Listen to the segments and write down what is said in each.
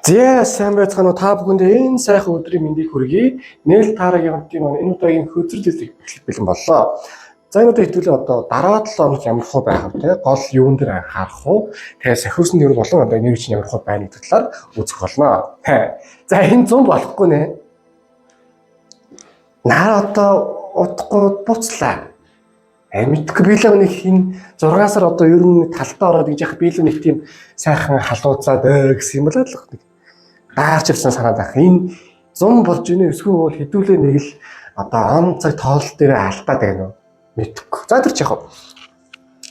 Зэ сайн байцгаана уу та бүхэндээ энэ сайхан өдрийн мэндийг хүргэе. Нээл таараагийн хамтын маань энэ удаагийн хөзөрлөлийг эхлэх бэлэн боллоо. За энэ удаа хэдүүлээ одоо дараа 7 хоног ямар хөө байх вэ? Гол юун дээр анхаарах вэ? Тэгээ сахиусны нэр болон одоо нэр чинь ямар хөө байна гэдэг талаар үзэх болно. За энэ 100 болохгүй нэ. Наа одоо утгагүй буцлаа. Мэдгүй биелэг нэг хин 6 сар одоо ер нь талтаа ороод гэж яхах биелэг нэг тийм сайхан халууцаад гэсэн юм болоо л. Даарч ирсэн санаад байх. Энэ 100 болж ийнэ эсвэл хэдүүлээ нэг л одоо он цаг тоолол дээр алдаад байна уу? Мэдгүй. За тэр чих.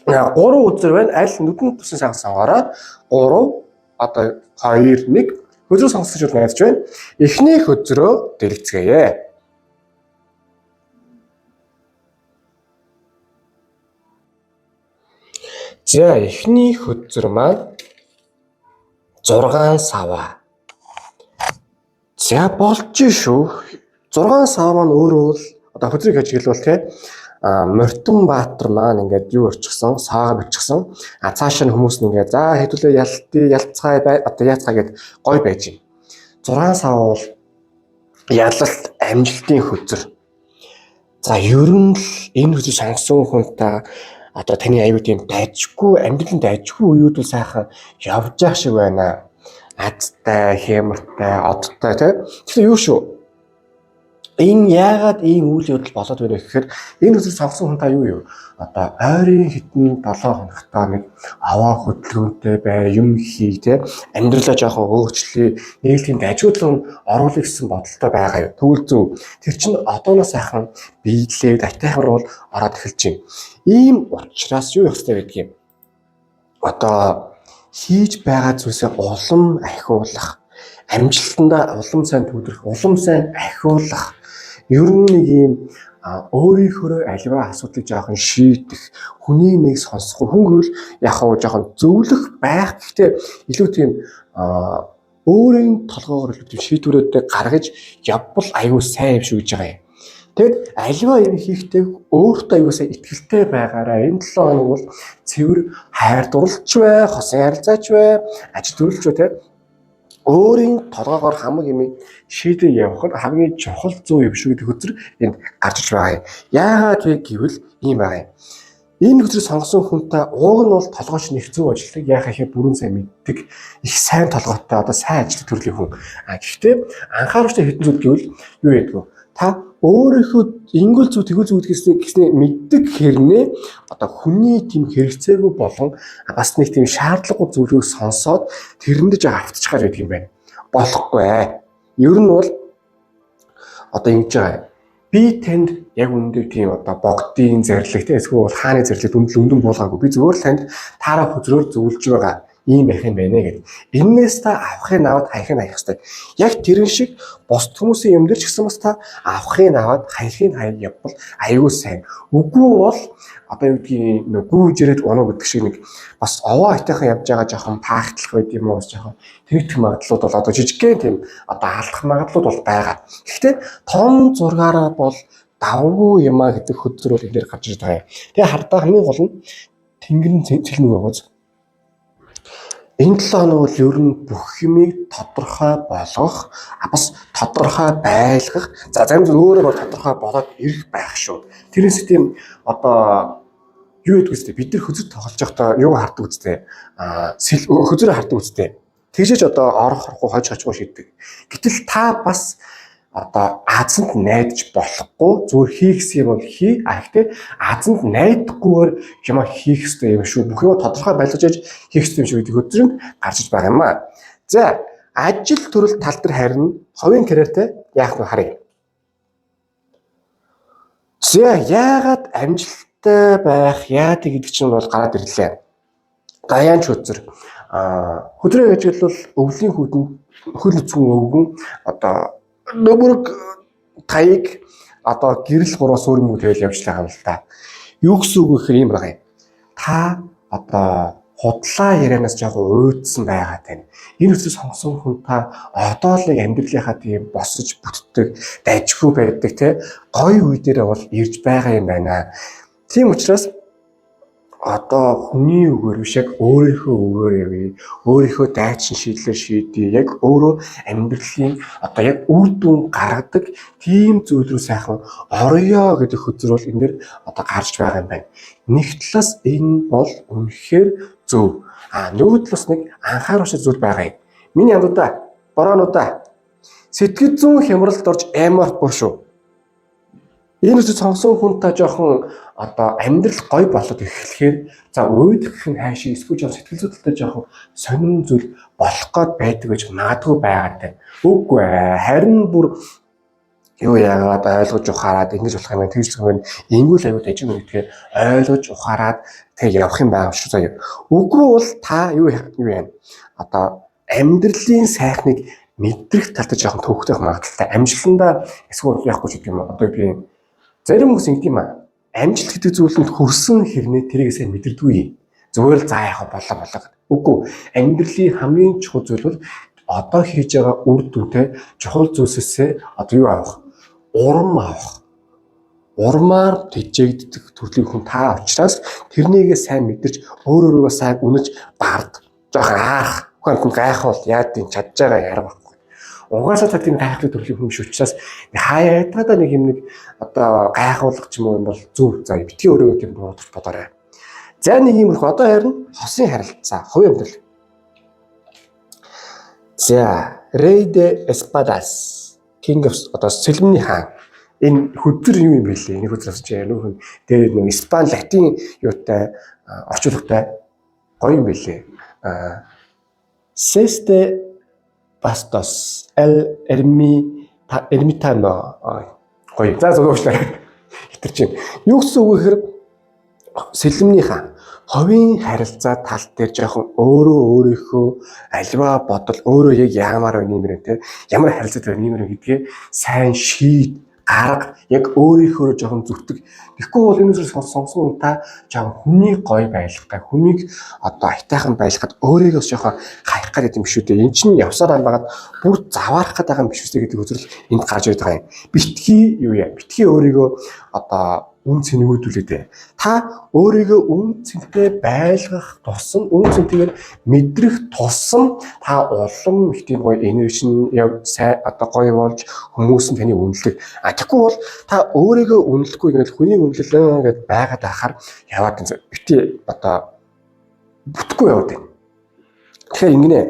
3 үзэр байна. Аль нүдэнд тусан сайхан сонгороо 3 одоо 2 1 хөзрөө сонгосч найдаж байна. Эхний хөзрөө дэлгэцгээе. За эхний хөзөр маань 6 сава. За болж шүү. 6 сав маань өөрөө л одоо хөзрийг хэж гэлвэл те Мортон Баатар маань ингээд юу орчихсон, саага бичсэн. Цаашаа хүмүүс нь ингээд за хэдүүлээ ялцгай одоо яацгаа гэд гой байж юм. 6 сав бол ялалт амжилтын хөзөр. За ер нь л энэ хөзөр сонгосон хүнтэй одоо таны аюу тийм дайжгүй амьдралын дайжгүй үеуд бол сайхан явж явах шиг байна. Азтай, хямртай, одтой тий. Тэгэхээр юу шүү? Энэ яагаад ийм үйл явдал болоод байна гэхээр энэ хөзөр сонгосон хүн та юу юу? Одоо ойрын хитэн 7 хоногтаа нэг аваа хөдөлгөөнтэй бай, юм хий тий. Амьдралаа жоохон өөрчлөе. Нэг л тийм дайжгуудлан оруулах гэсэн бодолтой байгаа юу? Тэгвэл зөв. Тэр чинь одооноос сайхан биелээд атайхар бол ороод эхэлж байна. Ийм учраас юу явах хэрэгтэй гэдгийг одоо хийж байгаа зүйлсээ улам ахиулах, амжилтандаа улам сайн төвлөрөх, улам сайн ахиулах, ер нь нэг юм өөрийнхөө аливаа асуудлыг жоохон шийдэх, хүний нэг сонсох, хүн гэвэл яг хаа жоохон зөвлөх байх. Гэхдээ илүү тийм өөрийн толгоогоор илүү тийм шийдвэрүүдээ гаргаж явбал аюу сайн юм шүү гэж байгаа юм. Тэгэд аливаа юм хийхдээ өөртөө аюусаа итгэлтэй байгаараа энэ 7 хоног бол цэвэр хайр дурлж бай, хосын харилцаач бай, ажил төрлөж бай те. Өөрийн толгоогоор хамаг юм шийдэж явах нь хамгийн чухал зөв юм шүү гэдэг хөзөр энд гарч иж байгаа юм. Яагаад вэ гэвэл ийм байгаа юм. Энэ хөзрийг сонгосон хүнтэй ууг нь бол толгойч нэг зөв ажилладаг, яхаа их бүрэн сайн мэддэг, их сайн толгойтой одоо сайн ажил төрлийн хүн. Гэхдээ анхааруултай хэдэн зүйл гэвэл юу ядгүй. Та өөрийнхөө ингүүл зүг тэгүүл зүг гэснээ мэддэг хэрнээ одоо хүний тийм хэрэгцээгүй болон бас нэг тийм шаардлагагүй зүйлийг сонсоод тэрэндэж автчихаар байдаг юм байна. Болохгүй. Ер нь бол одоо ингэж байгаа. Би танд яг үнэндээ тийм одоо богдын зарлагтай эсвэл хааны зарлиг дүндэн буулгаагүй. Би зөвөр л танд таараа хөзрөөр зөвлөж байгаа. Ийм байх юм байна гэдэг. Эннээс та авахыг аваад хайхыг хаях хэрэгтэй. Яг тэрэн шиг бос хүмүүсийн юм дээр ч гэсэн бас та авахыг аваад хайхыг хаяг явбал аюу сайн. Үгүй бол одоо юу гэдгийг гүүж ирээд унаа гэдэг шиг нэг бас овоо хайтайхан явж байгаа жоохон паахтлах байд юм уу жоохон тэрэгдэх магадлалууд бол одоо жижигхэн тийм одоо алдах магадлалууд бол байгаа. Гэхдээ том зургаараа бол давгүй юмаа гэдэг хөзрөөр энэ дээр гарч ирж байгаа юм. Тэгээ хардаа хамгийн гол нь тэнгэрийн цэлмэг байгааз. Энэ 7 хоног бол ер нь бүх юмыг тодорхой болгох, бас тодорхой байлгах, за зарим зүйл өөрөө тодорхой болоод ирэх байх шүү. Тэрнээс тийм одоо юу гэдэг үстэй бид нар хөзөр тоглож байхдаа юу хардаг үстэй хөзөрөө хардаг үстэй. Тэгжээж одоо орох орохгүй хож хожгүй шийддэг. Гэтэл та бас одоо азанд найдаж болохгүй зүгээр хийх юм бол хий. Гэхдээ азанд найдахгүйгээр юм хийх хэрэгтэй юм шүү. Бүх юм тодорхой байлгаж хийх хэрэгтэй юм шүү гэдэг хөзрөнд гарч иж байгаа юм аа. За ажил төрөл тал дээр харин ховын карьертэй яах вэ харъя. За яагаад амжилттай байх яадаг гэдэг чинь бол гараад ирлээ. Гаянч хөзөр хөдрөө гэж бол өвлийн хүдэнд хөл нүцгэн өвгөн одоо нөмөрг таяг одоо гэрэл 3 суурь мүү тэгэл явж байгаа юм л та. Юу гэсэн үг вэ гэхээр юм байгаа юм. Та одоо худлаа ярианаас жоохон уйдсан байгаа тань. Энэ үсрэг сонгосон хүн та одоо л амьдралынхаа тийм босож бүтдэг, дайжгүй байдаг те. Гой үе дээрээ бол ирж байгаа юм байна. Тийм учраас одоо хүний үгээр биш яг өөрийнхөө үгээр явъя. Өөрийнхөө дайчин шийдлээр шийдье. Яг өөрөө амьдралын одоо яг үр дүн гаргадаг тийм зүйл рүү сайхан орё гэдэг хөзөр бол энэ дэр одоо гарч байгаа юм байна. Нэг талаас энэ бол үнэхээр зөв. Нөгөө талаас нэг анхааруулах зүйл байгаа юм. Миний амдуудаа, бороонуудаа сэтгэл зүйн хямралд орж аймаарт бүр шүү. Энэ үсэг сонсон хүн та жоохон одоо амьдрал гоё болоод эхлэхээр за ууйдах гэх нь хайшиг эсвэл жоохон сэтгэл зүй талтай жоохон сонирн зүйл болох гээд байдаг гэж магадгүй байгаатай. Үгүй ээ. Харин бүр юу яагаад ойлгож ухаарад ингэж болох юм тэгж юм ингүүл аюут ажиг нэгтгэе ойлгож ухаарад тэг явах юм байгаа шүү заяа. Үгүй бол та юу юм одоо амьдралын сайхныг мэдрэх талтай жоохон төвхтэй магадaltaй амжилтандаа эсвэл яахгүй ч юм одоо би зарим хүмүүс ингэдэм юм амжилт гэдэг зүйлд хүрсэн хэрнээ тэрийг сайн мэдэрдэггүй. Зүгээр л заа яах болоо. Үгүй амьдралын хамгийн чухал зүйл бол одоо хийж байгаа үр дүнтэй чухал зүйлсээс одоо юу авах? Урам авах. Урмаар тэжээгддэг төрлийн хүн та учраас тэрнийгээ сайн мэдэрч өөрөөрөө сайн үнэж бард. Жохон аах. Хүн гайхвал яад тийм чадж байгаа ярга. Угаасаа та тийм гайхалтай төрлийн хүн биш учраас хаяа ятгада нэг юм нэг одоо гайхуулах ч юм уу бол зөв заа битгий өөрөө тийм бодож бодоорой. За нэг юм их одоо харин хосын харилцаа хувь амьдрал. За Rey de Espadas King of одоо сэлмний хаан энэ хөдөр юу юм бэлээ? Энэ хөдрөөс чи нөхөн дээр нэг Испани латин юутай орчуулгатай гоё юм бэлээ. Seste Bastos El Ermitano гоё. За зөвөөчлээ. Хитэр чинь. Юу гэсэн үг вэ гэхээр сэлмний хаан ховийн харилцаа тал дээр жоохон өөрийнхөө альва бодол өөрөө яг яамаар байна юм те ямар харилцаатай байна юм гэдгээ сайн шийд арга яг өөрийнхөө жоохон зүртэг. Тэгэхгүй бол энэс сонсон та жоохон хүний гоё байлгахтай хүнийг одоо айтайхан байлгахад өөрийгөө жоохон хаях гэдэг юм шүү дээ. Энд чинь явсаар байгаад бүр заваарах гэдэг юм биш үү гэдэг үзэл энд гарч ирээд байгаа юм. Битгий юу яа? Битгий өөрийгөө одоо үн цэнэгүүдүүлээд та өөрийгөө үн цэнтэй байлгах тусам үн цэнтэйгээр мэдрэх тусам та улам их тийм гоё энерги яг сайн одоо гоё болж хүмүүс нь таны үнэлдэг. Тэгэхгүй бол та өөрийгөө үнэлэхгүй ингээд хүний үнэлэлээ гэдээ байгаад ахаар яваад бити одоо бүтэхгүй яваад байна. Тэгэхээр ингэнэ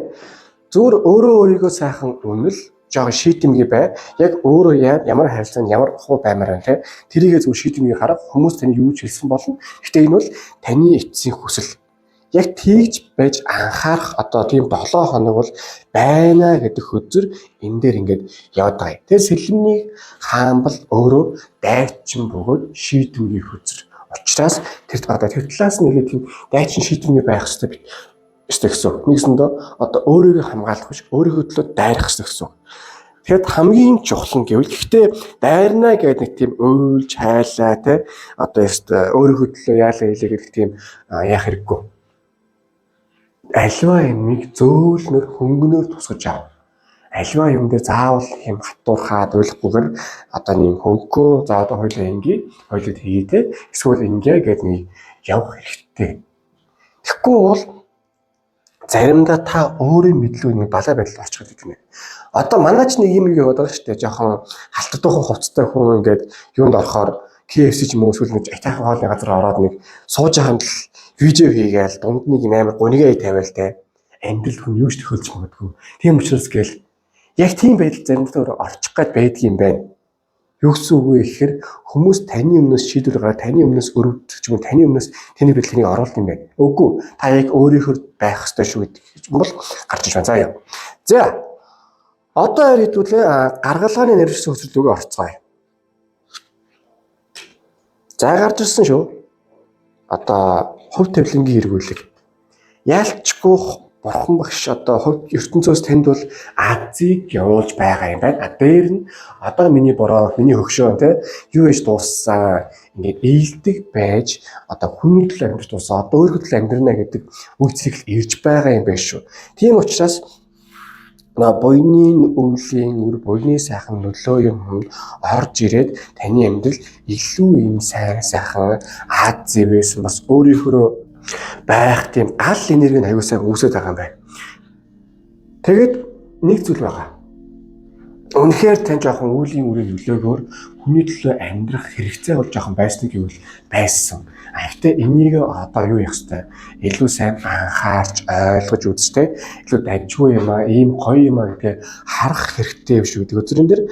зөвөр өөрийгөө сайхан үнэл жоохон шийдэмгий бай. Яг өөрөө ямар харилцаанд ямар хуу баймаар байна те. Тэрийгээ зөв шийдэмгий харах хүмүүс таны юу ч хэлсэн болно. Гэтэ энэ бол таны эцсийн хүсэл. Яг тэгж байж анхаарах одоо тийм 7 хоног бол байна гэдэг хөзөр энэ дээр ингээд яваад байгаа. Тэгээ сэлмний хаан бол өөрөө дайчин бөгөөд шийдэмгий хөзөр. Учираас тэр талаас нь нэг тийм дайчин шийдэмгий байх хэрэгтэй гэсэн. Нэгсэндээ одоо өөрийгөө хамгаалах биш, өөрийнхөө төлөө дайрах гэсэн. Тэгэхэд хамгийн чухал нь гэвэл гэхдээ дайрна гэдэг нэг тийм уйлж хайлаа те одоо өөрийнхөө төлөө яалаа хийлээ гэдэг тийм яах хэрэггүй. Альва юмыг зөөлнөр хөнгөнөөр тусгаж ав. Альва юм дээр заавал юм хатуурхаад ойлгохгүйгээр одоо нэг хөнгөө за одоо хоёлаа ингээ хоёлоо хийе те эсвэл ингээ гэдэг нэг явах хэрэгтэй. Тэгэхгүй бол заримдаа та өөрийн мэдлүү нэг балай байдал очих гэдэг юм. Одоо манайч нэг юм яваад байгаа шүү дээ. Жохон халтдуухан хувцастай хүн ингээд юунд орохоор KFC ч юм уу эсвэл нэг айтайхан хоолны газар ороод нэг сууж байгаа юм л видео хийгээл дунд нэг амар гунигээ тавиал те. Амьдрал хүн юу ч төхөлж магадгүй. Тийм учраас гээл яг тийм байдал заримдаа өөр орчих гээд байдаг юм байна. Юу гэсэн үг вэ гэхээр хүмүүс таны өмнөөс шийдвэр гаргаад таны өмнөөс өрөвдөх ч юм уу таны өмнөөс тэний байдлыг оруулах юм байна. Үгүй та яг өөрийнхөө байх ёстой шүү гэдэг юм бол гарч иж байна. За яа. За одоо хэдүүлээ гаргалгааны нэрвэрсэн хөсөлтөөгөө орцгоё. За гарч ирсэн шүү. Одоо хувь тавилангийн эргүүлэг. Яалчгүй бурхан багш одоо хувь ертөнцөөс танд бол Азийг явуулж байгаа юм байна. Дээр нь одоо миний бороо, миний хөгшөө те юу гэж дууссан ингээд ээлдэг байж одоо хүний төлөө амьдрч дуусаа. Одоо өөрийнхөө төлөө амьдрна гэдэг үйлчлэл ирж байгаа юм байна шүү. Тийм учраас буйны өвлийн үр буйны сайхан нөлөө юм орж ирээд таны амьдрал илүү юм сайн сайхан Аз зэвээс бас өөрийнхөө байх тийм гал энерги нь аюулсаа үүсэж байгаа юм байна. Тэгээд нэг зүйл байгаа. Үнэхээр тань жоохон үеийн үрийн нөлөөгөөр хүний төлөө амьдрах хэрэгцээ бол жоохон байсан гэвэл байсан. Гэхдээ энийг одоо юу яах вэ? Илүү сайн анхаарч ойлгож үзтэй. Илүү дажгүй юм аа, ийм гоё юм аа гэдгээ харах хэрэгтэй юм шиг гэдэг өдрөн дээр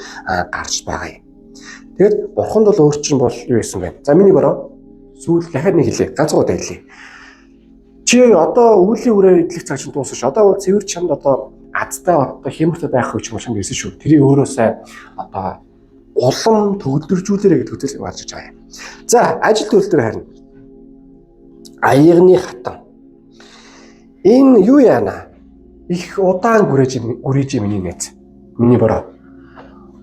гарч байгаа юм. Тэгээд бурханд бол өөр чинь бол юу байсан бэ? За миний бороо сүүл дахиад нэг хэлье. Ганц удаа хэлье. Чи одоо үеийн үрээ идэх цаг чинь дуусах ш. Одоо бол цэвэр чамд одоо азтай одоо хямртай байх хүч машин ирсэн шүү. Тэрийг өөрөө сайн одоо улам төгөлдржүүлээрэ гэдэг үгтэй гарч иж байгаа юм. За, ажил төлөвлөлтөөр харин аягны хатан. Энэ юу яана? Их удаан гүрэж миний нэт. Миний бороо.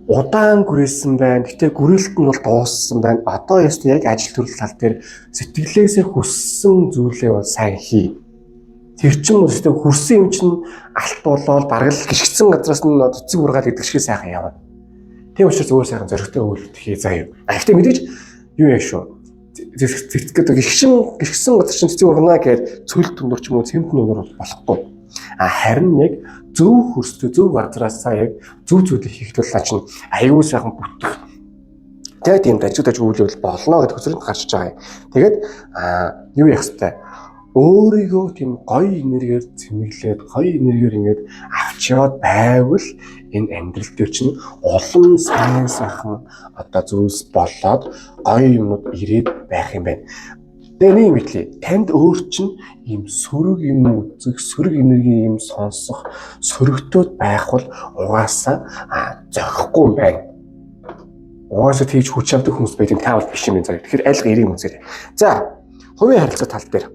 Удаан гүрээсэн байна. Гэтэ гүрэлт нь бол дууссан байна. Одоо ястаа яг ажил төрөл тал дээр сэтгэлээсээ хүссэн зүйлээ бол сайн хий. Тэр чинь өөртөө хүрсэн юм чинь алт болоод бараг л гიშгцэн газраас нь цэцэг ургаал гэдэг шиг сайхан явна. Тийм учраас өөр сайхан зөрөгтэй үйлдэх заяа. Гэхдээ мэдээж юу яа шүү. Цэцгэд гიშгцэн газар чинь цэцэг ургана гэхэд цөл төмөр ч юм уу цэмт нүнөр болохгүй. Харин яг зөв хөрстэй зөв газраас яг зөв зүйлийг хийхэд бол чинь аюул сайхан бүтэх. Тэгээд тийм дажигдаж үйлвэл болно гэдэг үзрэлд гарч байгаа юм. Тэгээд юу яах вэ? Өөрийгөө тийм гоё энергиээр цэмэглээд гоё энергиээр ингээд авч яваад байвал энэ амьдрал дээр чинь олон сайн сайхан одоо зүйлс болоод гоё юмнууд ирээд байх юм байна. Тэгээ нэг мэдлээ. Танд өөр чинь ийм сөрөг юм үзэх, сөрөг энерги юм сонсох, сөрөгтөөд байх бол угаасаа зохихгүй юм байна. Угаасаа тийж хүч авдаг хүмүүс байд юм таавал биш юм заа. Тэгэхээр аль гэрийн үзээрэй. За, хувийн харилцаа тал дээр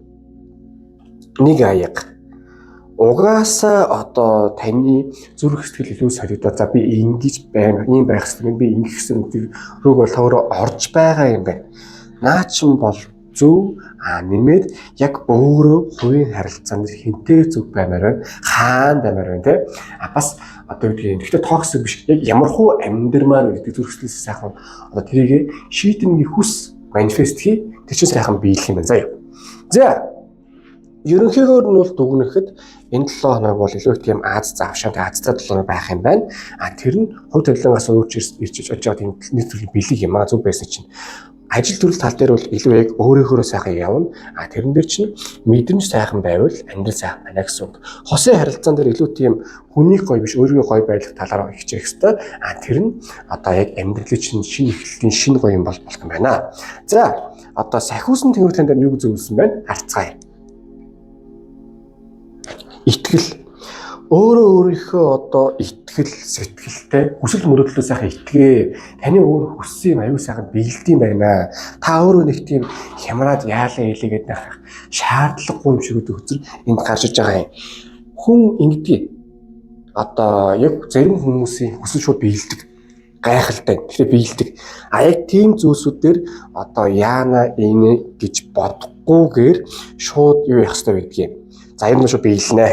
нэг аяг. Угаасаа одоо таны зүрх сэтгэл илүү солигдоод за би ингэж байна, ийм байх хэрэгтэй, би ингэх гэсэн рүүг бол тавраа орж байгаа юм байна. Наа чин бол зөв нэмээд яг өөрөө хувийн харилцаанд хинтээ зөв баймаар байна, хаан баймаар байна те. Бас одоо юу гэдэг. Гэхдээ токсик биш. Яг ямархуу амьдрмаар гэдэг зүрх сэтгэл сайхан одоо тэрийг шийдэмний хүс манифест хий. Тэр чинь сайхан биелэх юм байна заяа. За ерөнхийдөө нь бол дүгнэхэд энэ 7 хоног бол илүү тийм Аз завшаантай Азтай 7 хоног байх юм байна. Тэр нь хувь тавилангаас өөрчлөж ирж байгаа тийм нэг төрлийн бэлэг юм аа зөв байсан чинь. Ажил төрөл тал дээр бол илүү яг өөрийнхөө сайхан явна. Тэрэн дээр чинь мэдрэмж сайхан байвал амьдрал сайхан байна гэсэн үг. Хосын харилцаан дээр илүү тийм хүнийг гоё биш өөрийгөө гоё байлгах талаараа хичээх хэрэгтэй. Тэр нь одоо яг амьдралын чинь шинэ эхлэлтийн шинэ гоё юм болох юм байна. За одоо сахиусан тэнгэр тань дээр юу зөвлөсөн байна? Харцгаая. Итгэл. Өөрөө өөрийнхөө одоо итгэл сэтгэлтэй хүсэл мөрөөдлөө сайхан итгэе. Таны өөр хүссэн юм аюу сайхан биелдэм байна. Та өөрөө нэг тийм хямраад яалаа хэлээгээд байх шаардлагагүй юм шиг өдөр энд гарч иж байгаа юм. Хүн ингэдэг. Одоо яг зарим хүмүүсийн хүсэл шууд биелдэг. Гайхалтай. Тэгэхээр биелдэг. Яг тийм зүйлсүүд дээр одоо яана энэ гэж бодохгүйгээр шууд юу яах хэрэгтэй байдгийг. За энэ нь шууд биелнэ.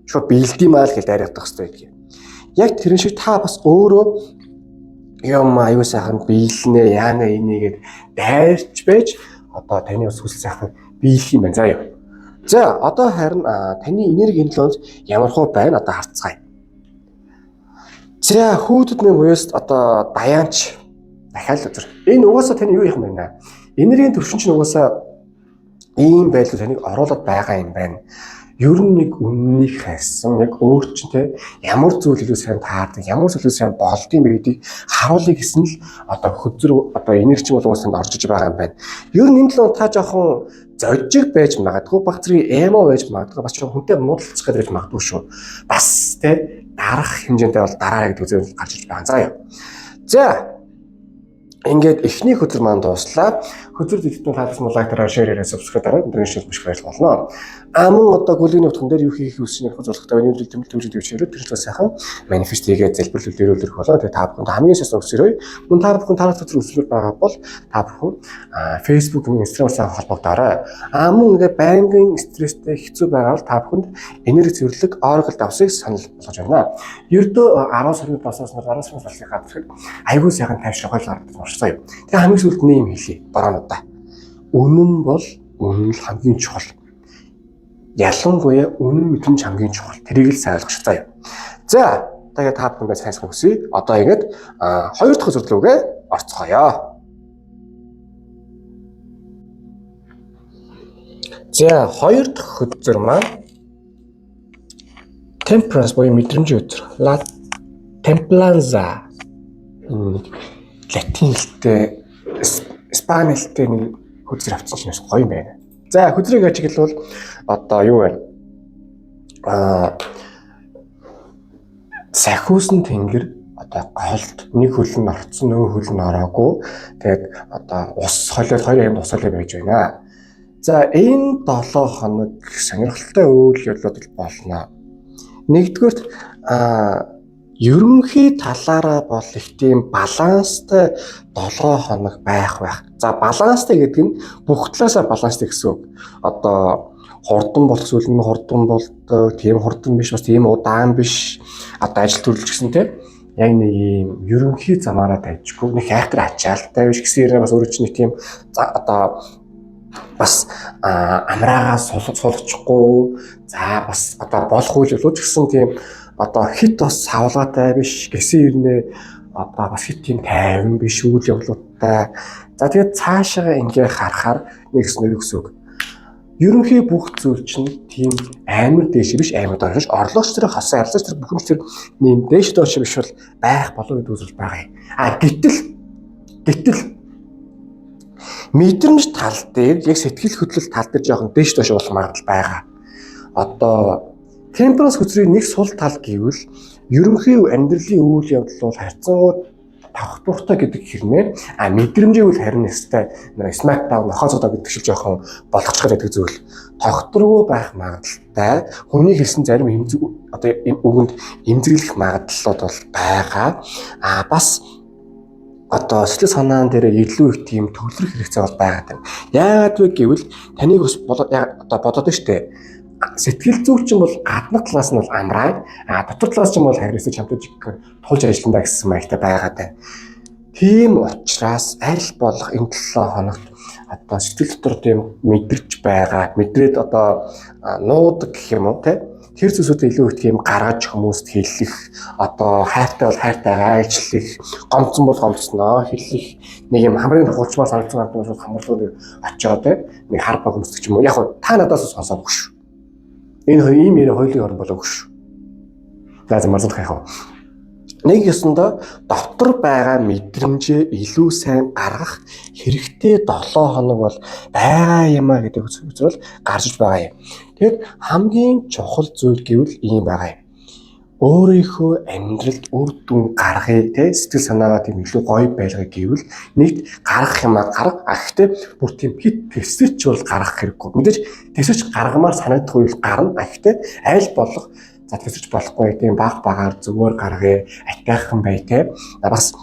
Шууд биелдэм аа л гэж дайрагдах хэрэгтэй байдаг. Яг тэрэн шиг та бас өөрөө юм аюу сайхан биелнэ яана энийгээд дайрч байж одоо таны бас хүсэл сайхан биелэх юм байна. Заа юу. За одоо харин таны энерги инфлюенс ямар хөө байна одоо харцгаая. За хүүдд минь буюус одоо даяанч дахиад үзэр. Энэ угаасаа таны юу юм бэ? Энергийн төвшин чинь угаасаа ийм байдлаар таныг оруулаад байгаа юм байна. Ер нь нэг үннийг хайсан яг өөрчнтэй ямар зүйл илүү сайн таардаг, ямар зүйл сайн болдгийг бэ гэдгийг харуулъя гэсэн л одоо хөзөр одоо энерги бол уусанд орж иж байгаа юм байна. Ер нь энэ л та жоохон зожиг байж магадгүй, баг зэрэг эмо байж магадгүй, бас жоохон хүнтэй муудалцах гэж магадгүй шүү. Бас тэ дарах хэмжээндээ бол дараа гэдэг үзэл гарч иж байгаа. За яа. За ингээд эхний хөтөр маань дууслаа. Хөтөр дэлгэтэн таалсан лайк дараа шеэрээ subscribe дараа өдрийн шил биш баярлал болно. Мөн одоо гүлгийн утган дээр юу хийх үсний зорилготой байна уу тэмдэг төвчд өвчөрөө тэр л сайхан манифест хийгээд залбирлал дээрүүлэх болоо. Тэгээ та бүхэнд хамгийн шээс өгсөрөө. Мөн та бүхэн тарах төтөр өсвөр байгаа бол та бүхэн Facebook, Instagram-аар холбогдоорой. Мөн ингээд байнгын стресстэй хэцүү байгаа бол та бүхэнд энерги цэвэрлэг Oracle давсыг санал болгож байна. Ердөө 10 сарын басаас 10 сарын баслыг гадагшид айгүй сайхан тайвшруулах гаргаж орчихсон юм. Тэгээ хамгийн сүүлд нэм хэлье. Бороо. Үнэн бол үнэн л хамгийн чухал. ялангуяа үнэн мэдрэмж хамгийн чухал. Тэрийг л сайн ойлгох хэрэгтэй. За, тэгээд та бүхэндээ сайн хүсье. Одоо ингэж хоёр дахь үзэл рүүгээ орцгоё. За, хоёр дахь хөтзөр маань temperance буюу мэдрэмжийн хөтзөр. La templanza. Латин хэлтэй, испани хэлтэй нэг хөтзөр авчихсан чинь гоё юм байна. За, хөтзрийг ажиглавал одоо юу вэ? Сахиусан тэнгэр одоо голд нэг хөл нь орцсон, нөгөө хөл нь ороогүй. Тэгээд одоо ус холиод хоёр аймд ус холиод байж байна. За, энэ 7 хоног сонирхолтой үйл явдлууд болно. Нэгдүгürt ерөнхий талаараа бол их тийм баланстай 7 хоног байх. За, баланстай гэдэг нь бүх талаасаа баланстай гэсэн үг. Одоо хурдан болох зүйл нь хурдан болдог, тийм хурдан биш, бас тийм удаан биш. Одоо ажил төрөлч гэсэн тийм яг нэг юм ерөнхий замаараа дайжгүй, нэг хайхтар ачаалтай биш гэсэн юм бас өөрөө чинь тийм одоо бас амраагаас сулчихгүй. За, бас одоо болох үйл явдлууд гэсэн тийм одоо хит бас савлаатай биш гэсэн юм одоо бас хит тийм тайван биш үйл явдлуудтай. За, тэгээд цаашаа ингээ харахаар нэгснэр гэсэн үг. Ерөнхий бүх зүйл чинь тийм амар дээш биш, амар доош биш. Орлогч тэр хасаа арилж тэр бүхэмж тэр нэм дээш доош биш бол байх болов гэдэг үзэл байгаа юм. Гэтэл мэдрэмж тал дээр яг сэтгэл хөдлөл тал дээр жоохон дээш доош болох магадлал байгаа. Одоо темперанс хөтзрийн нэг сул тал гэвэл ерөнхий амьдралын үйл явдал бол харьцангуй тавхтуухтай гэдэг хэрнээ мэдрэмжийн үйл харин нэстэй smackdown нохоцоо гэдэг шиг жоохон болгоцгоо гэдэг зүйл тогтворгүй байх магадлалтай. Хүний хэлсэн зарим одоо энэ үгэнд эмзэглэх магадлалууд бол байгаа. Бас одоо сэтгэл санаан дээр илүү их тийм төвлөрөх хэрэгцээ бол байгаа юм. Яагаад вэ гэвэл таныг бас одоо бодоод штэ. Сэтгэл зүйчин бол гаднах талаас нь бол амраад, дотор талаас нь бол харьяасаа чамтай тулж ажиллана гэсэн маягтай байгаад байна. Тийм учраас аль болох энэ 7 хоногт одоо сэтгэл дотор тийм мэдэрч байгаа, мэдрээд одоо нуудаг гэх юм уу те. Тэр зүйлсүүдээ илүү их тийм гаргаж хүмүүст хэлэх, одоо хайртай бол хайртайгаа ажиллах, гомцсон бол гомцсноо хэлэх, нэг юм хамрын хурцмаар санагдсан юм бол хамруулгыг очиод нэг хар баг өмсдөг юм уу. Яг нь та надаас сонсоогүй шүү. Энэ хоёр ийм яриа хоёулын орн болоогүй шүү. За марзах яах вэ? Нэг ёсондоо дотор байгаа мэдрэмжээ илүү сайн гаргах хэрэгтэй 7 хоног бол байгаа юм а гэдэг үзэл гарч байгаа юм. Тэгэд хамгийн чухал зүйл гэвэл ийм байгаа юм. Өөрийнхөө амьдралд үр дүн гаргая те сэтгэл санаагаа тийм илүү гоё байлгая гэвэл нэгт гаргах юм а гарга. Гэхдээ бүр тийм хит тэсэрч бол гаргах хэрэггүй. Мэдээж тэсэрч гаргамаар санагдах үйл гарна. Гэхдээ аль болох за тэсэрч болохгүй тийм багаар зүгээр гаргая. Атайхан бай те. Бас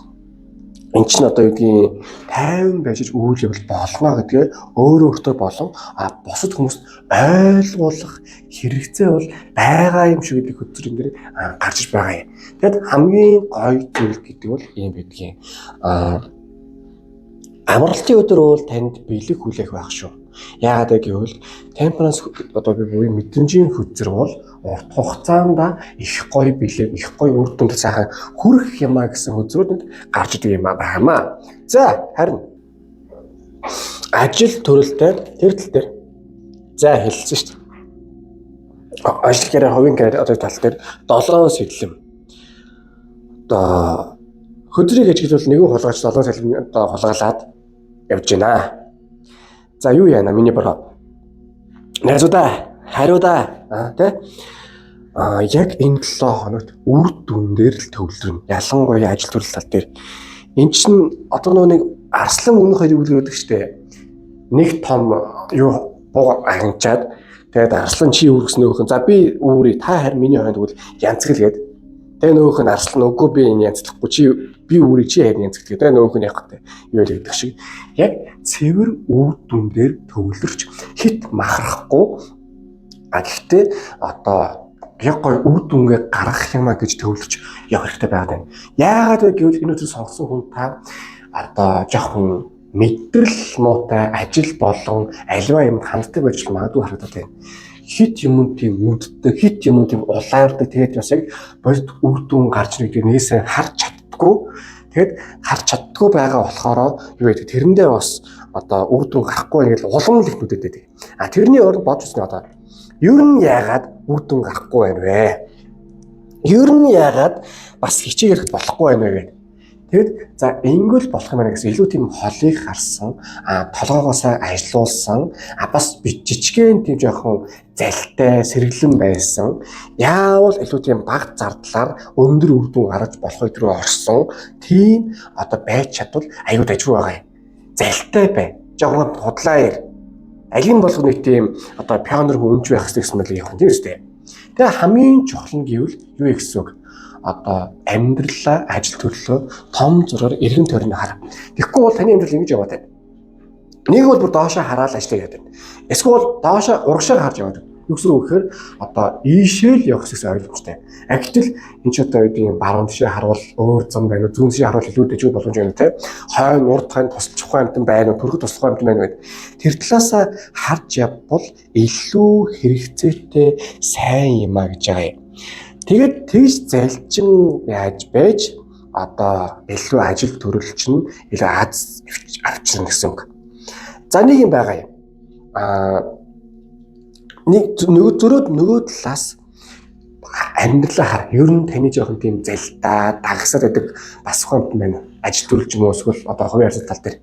энэ чинь одоо юу гэдгийг тайван байж үйл явдал болно гэдгээ өөртөө болон бусад хүмүүст ойлгуулах хэрэгцээ бол байгаа юм шиг гэдэг хөтөлбөрийн дээр гарч байгаа юм. Тэгэд хамгийн гоё зүйл гэдэг бол ийм байдгийн амралтын өдөр бол танд бэлэг хүлээх байх шүү. Яагаад гэвэл темперанс одоо би буюу мэдрэмжийн хөтзөр бол урт хугацаанд их гоё бэлэг, их гоё үр дүнд сайхан хүрэх юмаа гэсэн хөтзрүүдэд гарч идэг юм байна. За харин ажил төрөлтэй тэр тал дээр за хэлсэн шүү дээ. Ажил карьер, хувийн карьер одоо тал дээр 7 сэтлэм. Одоо хөдрийг ажиглавал нэгэн хулгайч 7 сэтлэм одоо хулгайлаад явж байна. За юу яана миний бороо. Найзуудаа, хариудаа тий. Яг энэ 7 хоногт үр дүн дээр л төвлөрнө. Ялангуяа ажил төрөл тал дээр. Энд чинь одоо нэг арслан өмнөх хоёрыг үлгэрдэг штэ. Нэг том юу буу анчаад тэгээд арслан чи үргэс нөөхөн. За би үүрий та харин миний хойнд тэгвэл янзгалгээд. Тэгээ нөөх нь арслан үгүй би энэ янзлахгүй чи би үүрий чи харин янзгалгээд. Тэгээ нөөх нь явах гэдэг. Юу л гэдэг шиг. Яг цэвэр үр дүн дээр төвлөрч хит махрахгүй. Гэхдээ одоо яг гой үр дүнгээ гаргах юмаа гэж төвлөрч явах хэрэгтэй байгаад байна. Яагаад вэ гэвэл энэ үйл сонгосон хүн та одоо жоохон мэдрэл муутай ажил болон аливаа юмд ханддаг байж магадгүй харагдаад байна. хит юм тийм мэддэг, хит юм тийм улаардаг. Тэгээд бас яг бодит үр дүн гарч ирэх нээсээ харж чаддгүй. Тэгээд харж чаддгүй байгаа болохоор юу гэдэг тэрэндээ бас одоо үр дүн гарахгүй ингээд улам л их нүдэд байдаг. Тэрний оронд бодож үзсэн одоо ер нь яагаад үр дүн гарахгүй байна вэ? Ер нь яагаад бас хичээгээд болохгүй байна вэ гэдэг. Тэгэд за ингэвэл болох юм байна гэсэн илүү тийм холыг харсан, толгоогоосоо ажилуулсан, бас жижигхэн тийм жоохон залтай, сэргэлэн байсан. Яавал илүү тийм бага зардлаар өндөр үр дүн гаргаж болохыг рүү орсон. Тийм одоо байж чадвал аюу дажгүй байгаа юм. Залтай бай. Жоохон худлаа ир. Алин болгох нэг тийм одоо пионер хүнж байх гэсэн мэт явах тийм үстэй. Тэгээ хамгийн чухал нь гэвэл юу гэсэн үг? Одоо амьдралаа ажил төрлөө том зургаар эргэн тойрны хар. Тэгэхгүй бол таны амьдрал ингэж яваад байна. Нэг бол бүр доошоо хараад ажиллаж яваад байна. Эсвэл доошоо урагшаар харж яваад байна. Юусруу гэхээр одоо ийшээл явах гэсэн ойлгомжтой. Гэтэл энэ ч одоо үүдийн баруун тишээ харуул өөр зам байна уу, зүүн тишээ харуул илүү дэжгүй боломж байна те. Хойно урд хойно тусалчихгүй амтан байна уу, төрөхөд туслахгүй амтан байна уу. Тэр талаасаа харж явбал илүү хэрэгцээтэй сайн юм а гэж байгаа юм. Тэгээд тэгж залжин яаж байж одоо илүү ажил төрөлчин илүү аз авчирна гэсэн үг. За нэг юм байгаа юм. Нэг нөгөө талаас амьдралаа хар. Ер нь таны жоохон тийм залдаа, дагсаад байдаг бас хомт байна. Ажил төрөлч юм уу эсвэл одоо хувийн арзал тал дээр.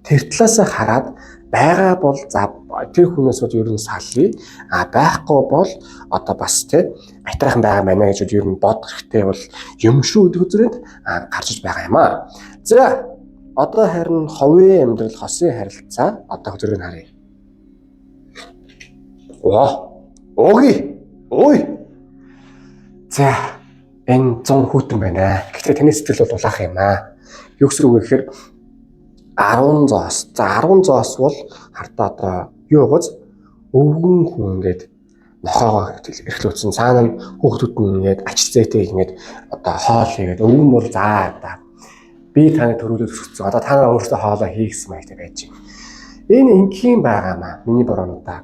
Тэр талаасаа хараад байгаа бол за тэр хүнээс бол ер нь салъя. Байхгүй бол одоо бас тий атрайхан байгаа маа гэж ер нь бодох хэрэгтэй бол юм шүү гэдэг үзрэнд гарч байгаа юм аа. За одоо харин хувийн амьдрал хосын харилцаа одоо хөтөрөг нь харъя. Ой. За энэ 100 хүүтэн байна. Гэхдээ таны сэтгэл бол улаах юм аа. Юу гэсрэг вэ гэхээр 10 зоос. За 10 зоос бол хартаа одоо юу гоц өвгөн хүн ингээд нохоогоо эрхлүүлсэн. Цаана нь хүүхдүүд нь ингээд ач зээтэй ингээд одоо хоол хийгээд өвгөн бол за би таны төрүүлээд өсгөцсөн. Одоо та нар өөрсдөө хоолоо хийгсэн маягтай байж байна. Энэ ингийн байгаамаа. Миний борооноудаа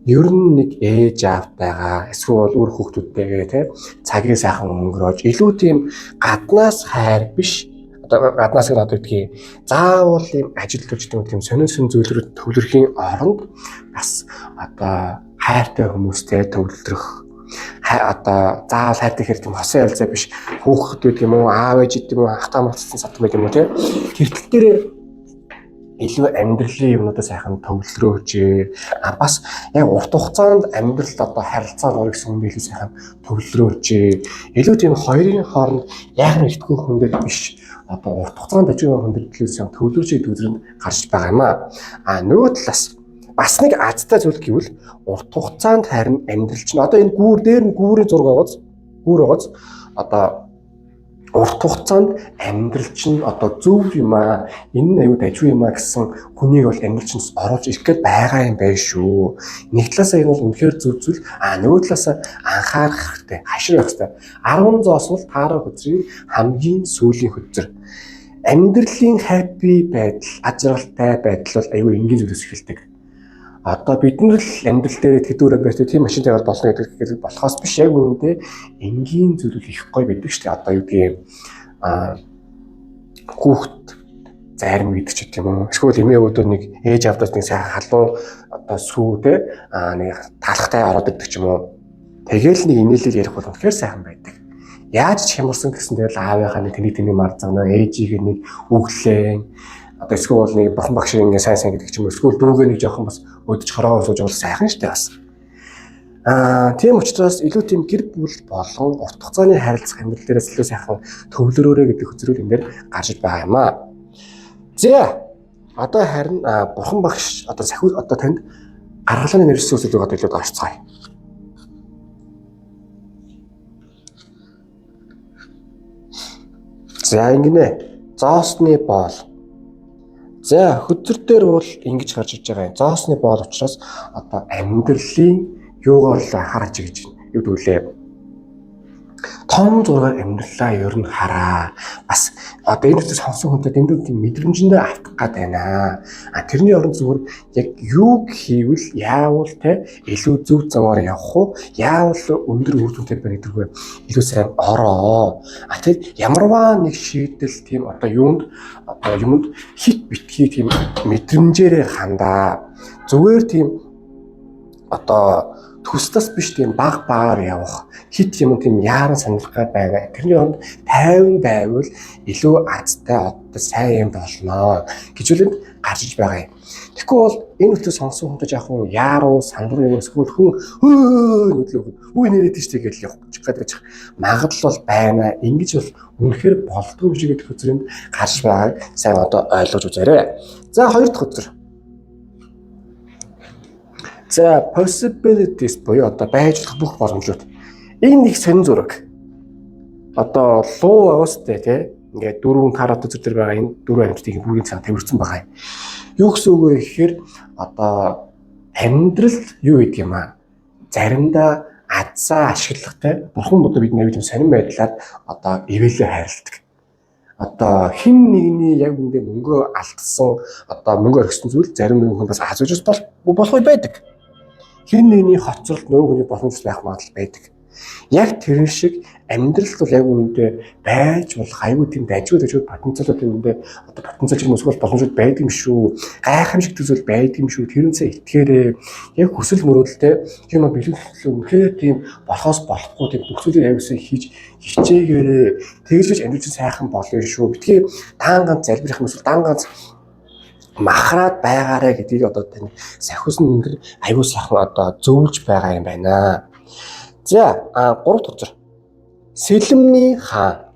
ер нь нэг ээж аав байгаа эсвэл үр хүүхдүүдтэйгээ тий цагийг сайхан өнгөрөөж илүү тийм гаднаас хайр биш одоо гаднаас нь одоо гэдгийг заавал ийм ажил төрчдөг тийм сонирхсан зүйлрүүд төвлөрхийн оронд бас одоо хайртай хүмүүстэй төвлөрөх одоо заавал хайртай хэрэг тийм хосын ялзаа биш хүүхдүүд юм уу аав ээж гэдэг юм уу ахтаа мартсан сатмаг юм уу тий тэр тал дээр илүү амьдралын юмнуудаа сайхан төвлөрөөж бас яг урт хугацаанд амьдралд одоо харилцаа нөр гэсэн юм илүү сайхан төвлөрөөж илүү тийм хоёрын хооронд яг нэгтгэх хүн дээр биш одоо урт хугацаанд ажиг хүн дээр илүү сайхан төвлөрж идэх үзрэнд гарч байгаа юм аа нөгөө талаас бас нэг азтай зүйл гэвэл урт хугацаанд харин амьдрал чинь одоо энэ гүүр дээр нь гүүрийн зураг байгаац одоо урт хугацаанд амьдрал чинь одоо зөв юм аа энэ нь аюу дажгүй юм аа гэсэн хүнийг бол амьдрал чинь оруулж ирэх гээд байгаа юм байна шүү. Нэг талаасаа энэ бол үнэхээр зөв зүйл нөгөө талаасаа анхаарах хэрэгтэй хаширах хэрэгтэй 10 зоос бол таарах хөдрийн хамгийн сүүлийн хөдөр амьдралын happy байдал ажралтай байдал бол аюу энгийн зүйлээс эхэлдэг. Одоо бид нар л амьдрал дээр тэдүүрээ байж тийм машин тавиад болно гэдэг болохоос биш яг үүндээ энгийн зүйл их гоё байдаг шүү дээ. Одоо юу гэдгийг хүүхд зарим гэдэг ч юм уу. Эсвэл эмээ өвдөө нэг ээж авдаас нэг сайхан халуун одоо сүү те нэг талхтай ороод идэх ч юм уу. Тэгээл нэг инээлэл ярих бол үнэхээр сайхан байдаг. Яаж ч хямарсан гэсэн тэгэл аавынхаа нэг тэнийг марцгана ээжийг нэг өглөө одоо эсвэл нэг бурхан багш ингээ сайн гэдэг ч юм уу эсвэл дүүгээ нэг жоохон бас өдөж хороо сууж бол сайхан штэ бас. Тийм учраас илүү тийм гэр бүл болон урт хугацааны харилцах амьдрал дээрээс илүү сайхан төвлөрөөрэй гэдэг хөзрүүл энэ дээр гарч байгаа юм аа. За одоо харин бурхан багш одоо сахиу одоо танд гаргалын нэрс зүйлийг одоо илүү орцгоё. За ингэнэ. Зоосны боол. За хөдөр дээр бол ингэж гарч иж байгаа юм. Зоосны боол учраас одоо амьдралын юугаар л хараач гэж байна. Юу гэвэл том зургаар амьдралаа ер нь хараа. Бас одоо энэ үсэг сонсон хүнтэй дэндүү тийм мэдрэмжэндээ автах гад байна. Тэрний оронд зүгээр яг юу хийвэл яавал те илүү зөв замаар явах уу? Яавал өндөр үр дүнтэй байх гэдэггүй илүү сайн ороо. Тэгэхээр ямарваа нэг шийдэл тийм одоо юмд хит битгий тийм мэдрэмжээрээ хандаа. Зүгээр тийм одоо төслөс биш тийм баг багаар явах хит юм тийм яаран сонирхолтой байгаа. Тэрний оронд тайван байвал илүү азтай одтой сайн юм болно гэж үл гарч иж байгаа юм. Тэгэхгүй бол энэ үтээ сонсон хүнтэй жоохон яаруу сандруу юм эсвэл хүн хөдлөв үе нэрэд тийштэй гэж явах гэж магадлал бол байна. Ингэж бол үнэхээр болдгоо биш гэдэг үзрэнд гарч байгааг сайн одоо ойлгож үзээрэй. За хоёр дахь үзэр. За possibilities буюу одоо байж болох бүх боломжууд. Энэ нэг сонин зураг. Одоо луу аваастай тий ингээд дөрвөн карат үзэр дээр байгаа энэ дөрвөн амьтдыг бүгдийн цаг тавьчихсан байгаа юм. Юу гэсэн үг вэ гэхээр одоо амьдрал юу гэдэг юм аа. Заримдаа азаа ашиглагтай бурхан бодоо бид нэг юм сонин байдлаар одоо ивэлээ хайрладаг. Одоо хин нэгний яг үндэ мөнгө алдсан одоо мөнгө орхисон зүйл зарим нэгэн хүн бас аз үжис болох байдаг. Хин нэгний хоцролт нөгөө хүний боломж байх магадлал байдаг. Яг тэр шиг амьдрал бол яг үүндээ байж болох аюу тийм дажгүй потенциалууд үүндээ одоо потенциал юм эсвэл боломжууд байдаг юм шүү. Гайхамшиг төсөөл байдаг юм шүү. Тэрнээсээ итгээрээ яг хүсэл мөрөөдөлтэй юм бэлгэлээ үнэхээр тийм болохоос болохгүй тийм бүх зүйлийг аюусаа хийж хичээгээрээ тэгж амьдрал сайхан болно шүү. Битгий даан ганц залбирах юм эсвэл даан ганц махраад байгаарэ гэдгийг одоо тань сахиус нь энэ аюу сайхан одоо зөвлөж байгаа юм байна. За 3 дахь үзэр. Сэлэмний хаан.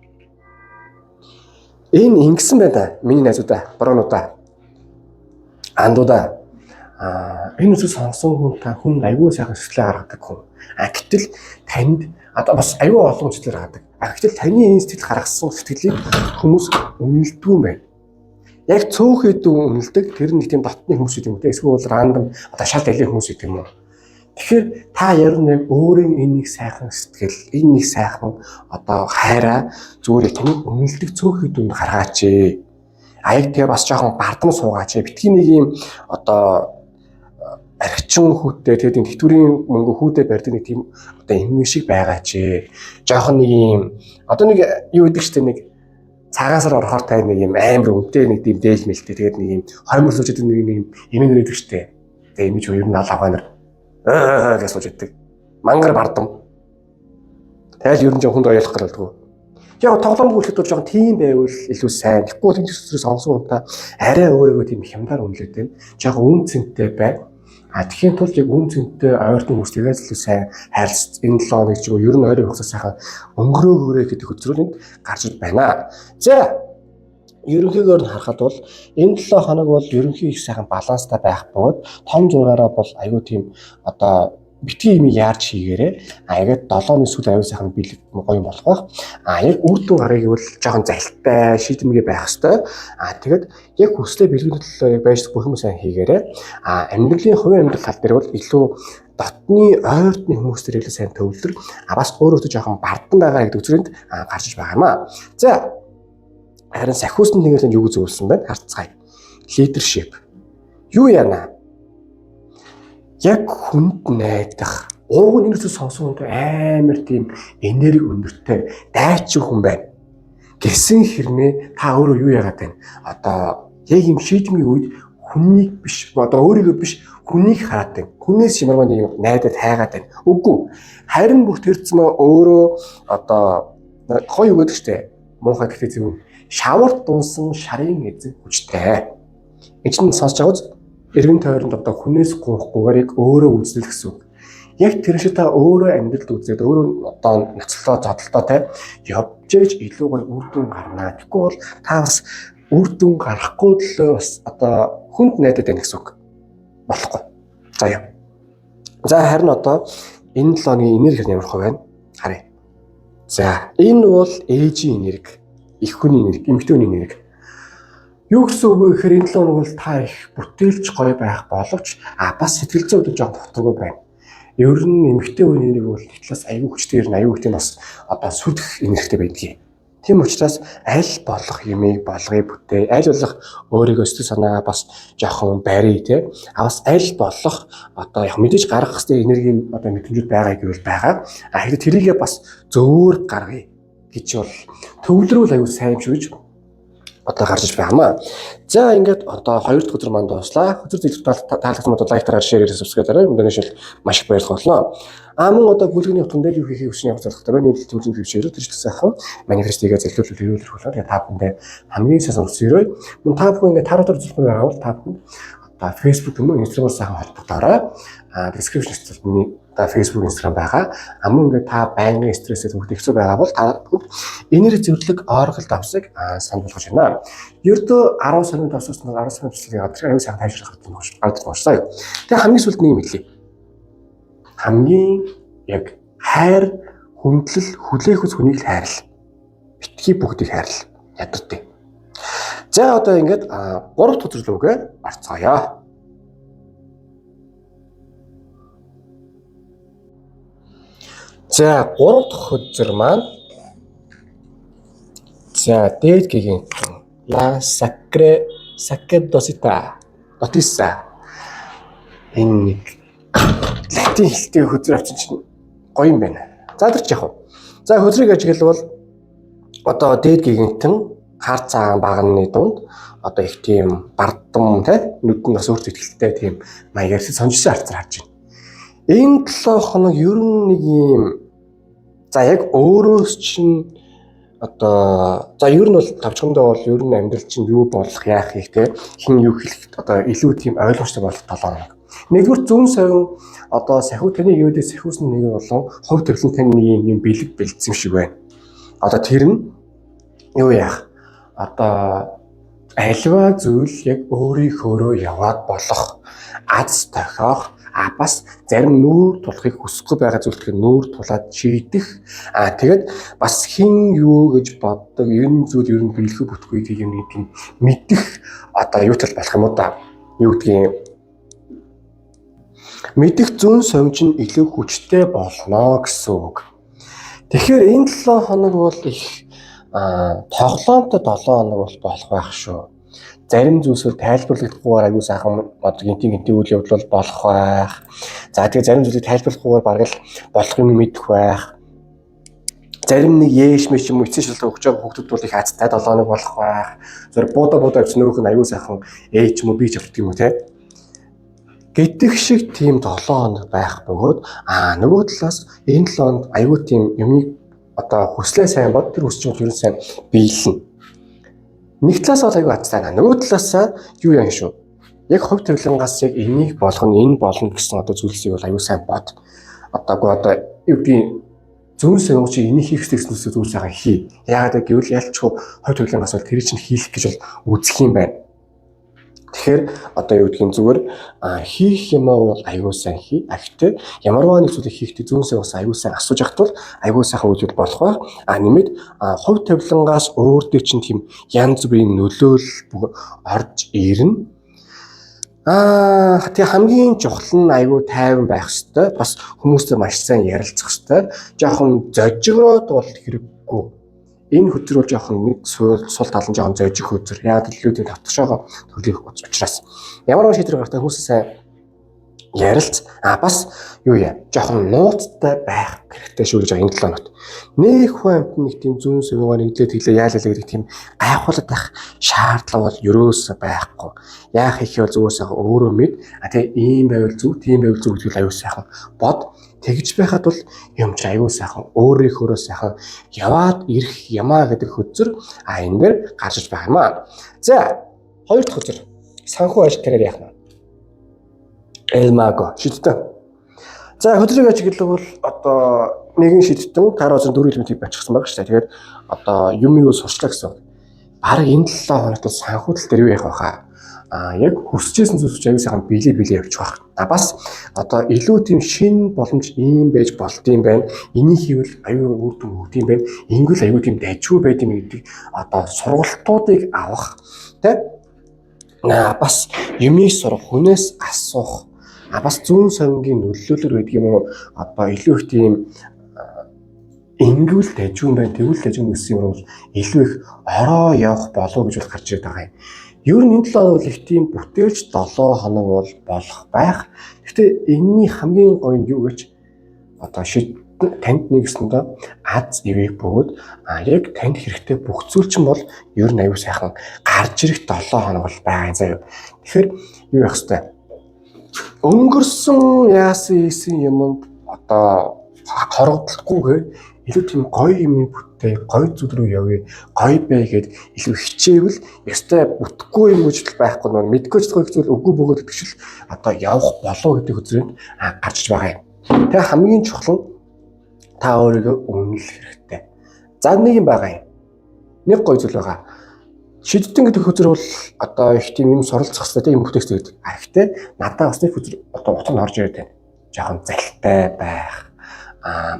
Энэ ингэсэн байна. Миний найзуудаа, бороонуудаа, андуудаа. Энэ үсэг сонсон хүн аюу сайхан сэтгэлээ гаргадаг хүн. Гэтэл танд одоо бас аюу олон сэтгэлээр гаргадаг. Гэтэл таны энэ сэтгэл гаргасан сэтгэлийг хүмүүс үнэлдэг юм байна. Яг цөөхөд үнэлдэг тэр нэг тийм дотны хүмүүс юм те эсвэл рандом одоо шал далийн хүмүүс юм уу. Тэгэхээр та яг нэг өөрийн энэ нэг сайхан сэтгэл энэ нэг сайхан одоо хайраа зүгээр таны үнэлдэг цөөхөд үнд гаргаач. Яг тэгээ бас жоохон бардам суугаач. Битгий нэг юм одоо архичин хүүтэй тэгээд энэ тэтгэврийн мөнгө хүүтэй барьдаг нэг тийм одоо эмгэн шиг байгаач. Жоохон нэг юм одоо нэг юу гэдэг чинь нэг цагаасаар орохоор тай нэг юм амар үнэтэй нэг тийм дээл мэлтэй тэгээд нэг юм хойморлож идэг нэг юм эмээн нэрдэг штэ. Тэгээд эмэж юу юм алгаа нар гэж сууж идэг. Мангар бардам. Тэгэл ер нь жоохон хүнд оёлох гаралдгүй. Яг тоглоом гүйлэхэд бол жоохон тийм байвал илүү сайн. Тэгэхгүй тийм зүйлс сонсон унтаа арай өөрийгөө тийм хямдар үнэлээд байна. Жоохон үн цэнтэй бай. Тэгэхийн тулд яг үн цэнтэй ойртон хүмүүс тэгээд илүү сайн хайрлц энэ 7 хоног ч ер нь ойрын хугацаа сайхан өнгөрөөгөөрэй гэдэг хөтөлбөрөнд гарч байна. За ерөнхийдөө нь харахад бол энэ 7 хоног бол ерөнхий их сайхан баланстай байх бөгөөд том зургаараа бол аюу тийм одоо битгий юм яарч хийгээрээ яг 7-ны сүүл аюу сайхан бэлэг гоё болох байх. Яг үр дүн гарыг бол жоохон залтай шийдэмгээ байх хэвээр. Тэгэд яг хүслээ бэлгүүлэлт байж бүх юм сайн хийгээрээ амьдралын хувийн амьдрал тал дээр бол илүү дотны ойртны хүмүүс төрөлөө сайн төвлөрөг бас өөрөөсөө жоохон бардам байгаа гэдэг үзрэнд гарч иж байгаа юм аа. За харин сахиусны нэгэн юу зөвлөсөн байна? Харцгаая. Leadership. Юу яана? Яг хүнд найдах. Ууг нь нэгээс сонсон хүн амар тийм энерги өндөртэй дайчин хүн байна. Гэсэн хэрнээ та өөрөө юу яагаад байна? Одоо яг юм шийдмийн үед хүнийг биш, одоо өөрийгөө биш хүнийг хараад байна. Хүнээс ямар нэг юм найдаад хайгаад байна. Үгүй. Харин бүх тэрцмээ өөрөө одоо гоё юу гэдэг чтэй. Муухай гэхдээ зөв. Шаварт дунсан шарын эзэн хүчтэй. Энд чинь сонсож байгаа үз? Эргэн тойронд одоо хүнээс гуйхгүйгээр өөрөө үйлчлэх гэсэн үг. Яг тэр шиг та өөрөө амьдралд үзээд өөрөө одоо ноцлоо зодолтой те явж ээж илүү гоё үр дүн гарнаа. Тэгэхгүй бол та бас үр дүн гарахгүй төлөө бас одоо хүнд найдаад байна гэсэн үг болохгүй. За яа. За харин одоо энэ 7 оны энерги ямар хөө байна? Харъя. За энэ бол ээжийн энерги, их хүний энерги, эмэгтэй хүний энерги. Юу гэсэн үг вэ гэхээр энэ 7 хоног бол та их бүтээлч гоё байх боловч бас сэтгэл зүйн хувьд жоохон дутуугүй байна. Ер нь эмэгтэй хүний энерги бол талаас аюу хүчтэй ер нь аюу тийм бас одоо сүдэх энергитэй байдгийг. Тийм учраас аль болох юмыг болгоё бүтээ. Аль болох өөрийгөө сэтгэл санаа бас жоохон барий тий. Бас аль болох одоо яг мэдээж гаргах хэвээр энерги одоо мэдрэмжүүд байгаа гэвэл байгаа. Хэрэг тэрийгээ бас зөвөр гаргая гэж бол төвлөрүүл аюу сайн юм шиг одоо гарч иж байгаамаа. За ингээд одоо 2 дахь өдөр манд дуслаа. Өдөр зөв таалагдсан мод лайк дараар шеэр subscribe дараа. Өнөөдөр маш их баярлалаа болно. Мөн одоо бүлгийн явтан дээр юу хийхийг хүсэж явах зорилготой байна. Нийтлэл төвлөрийн хөвшөөрөө тэр чинь сайхан манифестигээ зөвлөлөөр ирүүлэх болно. Тэгээ та бүхэндээ хамгийн сайн сонсгоё. Мөн та бүхэн ингээд таруудаар үзүүлэх байгаа бол та бүхэн одоо Facebook юм уу Instagram-аар сайхан холбогдоорой. Description-д миний та Facebook, Instagram байгаа. Мөн ингээд та байнгын стрессээ төвхөд хэцүү байгаа бол та энерги зөвлөлөг оргол давсыг санал болгож байна. Ердөө 10 сарын давсаас 10 сарын туслахыг гадар аюу сайн тайвшрах гэдэг болсоо. Тэгээ хамгийн сүүлд нэг юм хэлье. Хамгийн яг хайр, хүндлэл, хүлээх үс хүнийг л хайрл. Битгий бүгдийг хайрл. Ядартыг. За одоо ингээд 3 дахь өдрөлөөгөө орцгоё. За 3 дахь өдөр маань за дээд гэгийн La Sacerdotisa энэ латин хэлтэй хөзөр авчин чинь гоё юм байна. За тэр ч яг. За хөзрийг ажиглавал одоо дээд гигантэн хар цагаан багны дунд одоо их тийм бардам тий нүдэн бас өөрт ихтэй тийм маягаар сонжсон харцар харж байна. Энэ 7 хоног ер нь нэг юм за яг өөрөөс чинь одоо за ер нь бол тавчхандаа бол ер нь амьдрал чинь юу болох яах их те хин юу хэлэх одоо илүү тийм ойлгомжтой болох 7 хоног. Нэгдүгээр зүүн совин одоо сахиу таны юудээс сахиусан нэг болон хувь төрлийн таны нэг юм бэлэг бэлдсэн шиг байна. Одоо тэр нь юу яах? Одоо альва зүйл яг өөрийнхөөрөө яваад болох аз тохиох бас зарим нүүр тулахыг хүсэхгүй байгаа зүйлийг нүүр тулаад шийдэх тэгээд бас хин юу гэж боддог энэ зүйл ер нь биелэхүү бүтгүй гэх юм нэг тийм мэдэх одоо юу тал болох юм уу да юу гэдгийг мэдэх зүүн совчин илүү хүчтэй болно гэсэн үг. Тэгэхээр энэ 7 хоног бол их тоглоомтой 7 хоног бол болох байх шүү. Зарим зүйлсээр тайлбарлагдахгүйгээр аюу сайхан гинтийн үйл явдал болох байх. За тэгээ зарим зүйлийг тайлбарлахгүйгээр бараг л болох юм мэдэх байх. Зарим нэг яэш мэш юм эцсийн шилдэг өгч байгаа хүүхдүүд бол их азтай 7 хоног болох байх. Зөв бууда авчихсан нөрөх нь аюу сайхан ч юм уу би ч авдаг юм уу те. Гэтэх шиг тийм 7 хоног байх бөгөөд нөгөө талаас энэ 7 хоног аюу тийм юмыг одоо хүслээ сайн бод тэр хүсч байгаа юм сайн биелнэ. Нэг талаас бол аюу азтай нөгөө талаас юу яан шүү. Яг хувь тавилангаас яг энийг болгоно энэ болно гэсэн одоо зүйлсийг бол аюу сайн бод. Одоогүй одоо юу гэдгийг зүүн совин чи энийг хийх гэсэн зүйл сайхан хий. Яагаад гэвэл ялчгүй хувь тавилангаас бол тэр чинь хийх гэж бол үзэх юм байна. Тэгэхээр одоо юу гэдгийг зүгээр хийх юм бол аюу сайн хий. Гэхдээ ямарваа нэг зүйлийг хийхдээ зүүн совиос аюу сайн асууж явахт бол аюу сайхан үйл болох байх. Нэмээд хувь тавилангаас өөр дөр чинь тийм янз бүрийн нөлөөлөл орж ирнэ. Тэгээ хамгийн чухал нь аюу тайван байх хэрэгтэй. Бас хүмүүстэй маш сайн ярилцах хэрэгтэй. Жохон зожигроод бол хэрэггүй. Энэ хөтөр бол жоохон нэг сул тал нь жоохон зожих хөтөр. Яг төлөвлөлтөд татгашаага төрлөх учраас ямар нэг шийдвэр гаргахтаа хүмүүсээ сайн ярилц бас юу яа жоохон нууцтай байх хэрэгтэй шүү гэж байгаа энэ 7 хоногт. Нэг хүн амт нэг тийм зүүн совигаар нэглээд хэлээ яалаа гэдэг тийм гайхуулаад байх шаардлага бол ерөөсөө байхгүй. Яах их бол зүгээр сайхан өөрөө мэд тэгээ ийм байвал зүг тийм байвал зүг гэдэг аюу сайхан бод тэгж байхад бол юм чи аюу сайхан өөрийнхөө сайхан яваад ирэх ямаа гэдэг хөзөр энэ дээр гарч иж байгаа юм аа. За 2 дахь хөзөр санхүү ажилтнаар яах нь элмаго шидтэн. За хөдрийг ажиглавал одоо нэгэн шидтэн тарозын 4 элементийг бачсан байгаа шүү дээ. Тэгээд одоо юмыг сурчлаа гэсэн. Бараг энэ 7 хоногт санхүү тал дээр юу яах вэ? Яг хүсчээсэн зүйлс аягүй сайхан билээ явчих واخ. Бас одоо илүү тийм шин боломж ийм байж болд юм байна. Энийг хийвэл аюу үр дүн өгд юм байна. Ингэвэл аюу тийм дайжгүй байд юм гэдэг одоо сургалтуудыг авах тэ бас юмыг сурах, хүнээс асуух бас зүүн совингийн нөлөөлөл байдаг юм уу? Одоо илүү их тийм Ингүүл дайжгүй юм байна. Тэгвэл дайжгүй гэсэн юм бол илүү их ороо явах болов гэж бол гарч ирээд байгаа юм. Ер нь энэ 7 хоног бол их тийм бүтээлч 7 хоног бол болох байх. Гэхдээ энэний хамгийн гоё нь юу гэж одоо танд нэгсэндээ аз ивэг бөгөөд яг танд хэрэгтэй бүх зүйл чинь бол ер нь аюу сайхан гарч ирэх 7 хоног бол байгаа юм заяа. Тэгэхээр юу явах хэвээр өнгөрсөн яасан юм одоо хорогдлохгүйгээр илүү тийм гоё юм бүтээ, гоё зүйл рүү явъя, гоё бай гэд илүү хичээвэл ёстой бүтэхгүй юм гэж байхгүй нөө мэдгүй ч гоё зүйл үгүй бөгөөд гэдэгшил одоо явах болов гэдэг үзрэнд гарч байгаа юм. Тэгээ хамгийн чухал нь та өөрийгөө үнэлэх хэрэгтэй. За нэг юм байгаа юм. Нэг гоё зүйл байгаа. Шидтэн гэдэг хөзөр бол одоо их тийм юм суралцах хэрэгтэй юм бүтээгч гэдэг. Гэхдээ надад бас нэг хөзөр одоо утга нь орж ирээд байна. Жохон залтай байх,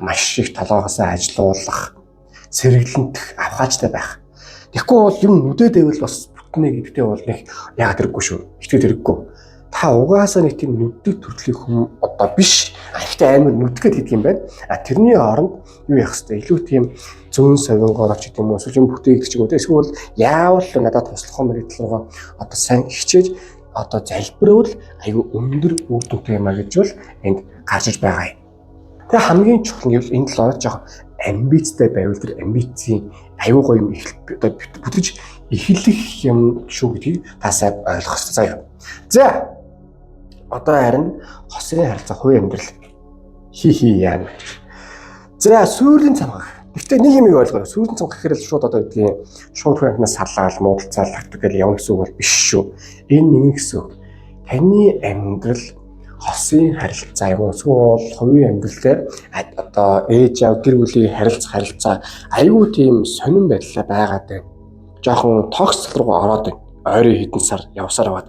маш их толгоогоос ажилуулах, сэргэлэнтэх, авхаачтай байх. Тэгэхгүй бол юм нүдэд байвал бас бүтнэ гэдэгтэй бол нэг яг хэрэггүй шүү. Итгэж хэрэггүй. Та угаасаа нэг тийм нүддэг төрлийн хүн одоо биш. Ихтэй амар нүдгээд гэдэг юм байна. Тэрний оронд юу яах вэ? Илүү тийм зүүн совингоор ч гэдэг юм уу, сүлжээ бүтээгдэх ч юм уу. Эсвэл яавал надад туслах мэрэгдэл рүүгээ одоо сайн хичээж одоо залбиравал айгүй өндөр үр дүнтэй юм а гэж бол энд гарч иж байгаа юм. Тэгээ хамгийн чухал нь энэ 7 хоног жоохон амбицтай байвал тэр амбицийн айгүй гоё юм одоо бүтгэж эхлэх юм шүү гэдгийг та сайн ойлгох хэрэгтэй заяа. За одоо харин хосын харилцаа хувийн амьдрал яана. За сүүрлийн цамхаг. Гэхдээ нэг юм ойлгоё. Сүүрлийн цамхаг гэхээр л шууд одоо гэдгийг шууд хүнээс салгаал, муудалцаал тагтдаг гэж явна гэсэн үг бол биш шүү. Энэ нэг гэсэн үг. Таны амьдрал хосын харилцаа юм уу? Эсвэл хувийн амьдралтай одоо ээж аав гэр бүлийн харилцаа аюу тийм сонирн байдлаа байгаад байна. Жохон токсик руу ороод байна. Ойрын хэдэн сар явсаар аваад.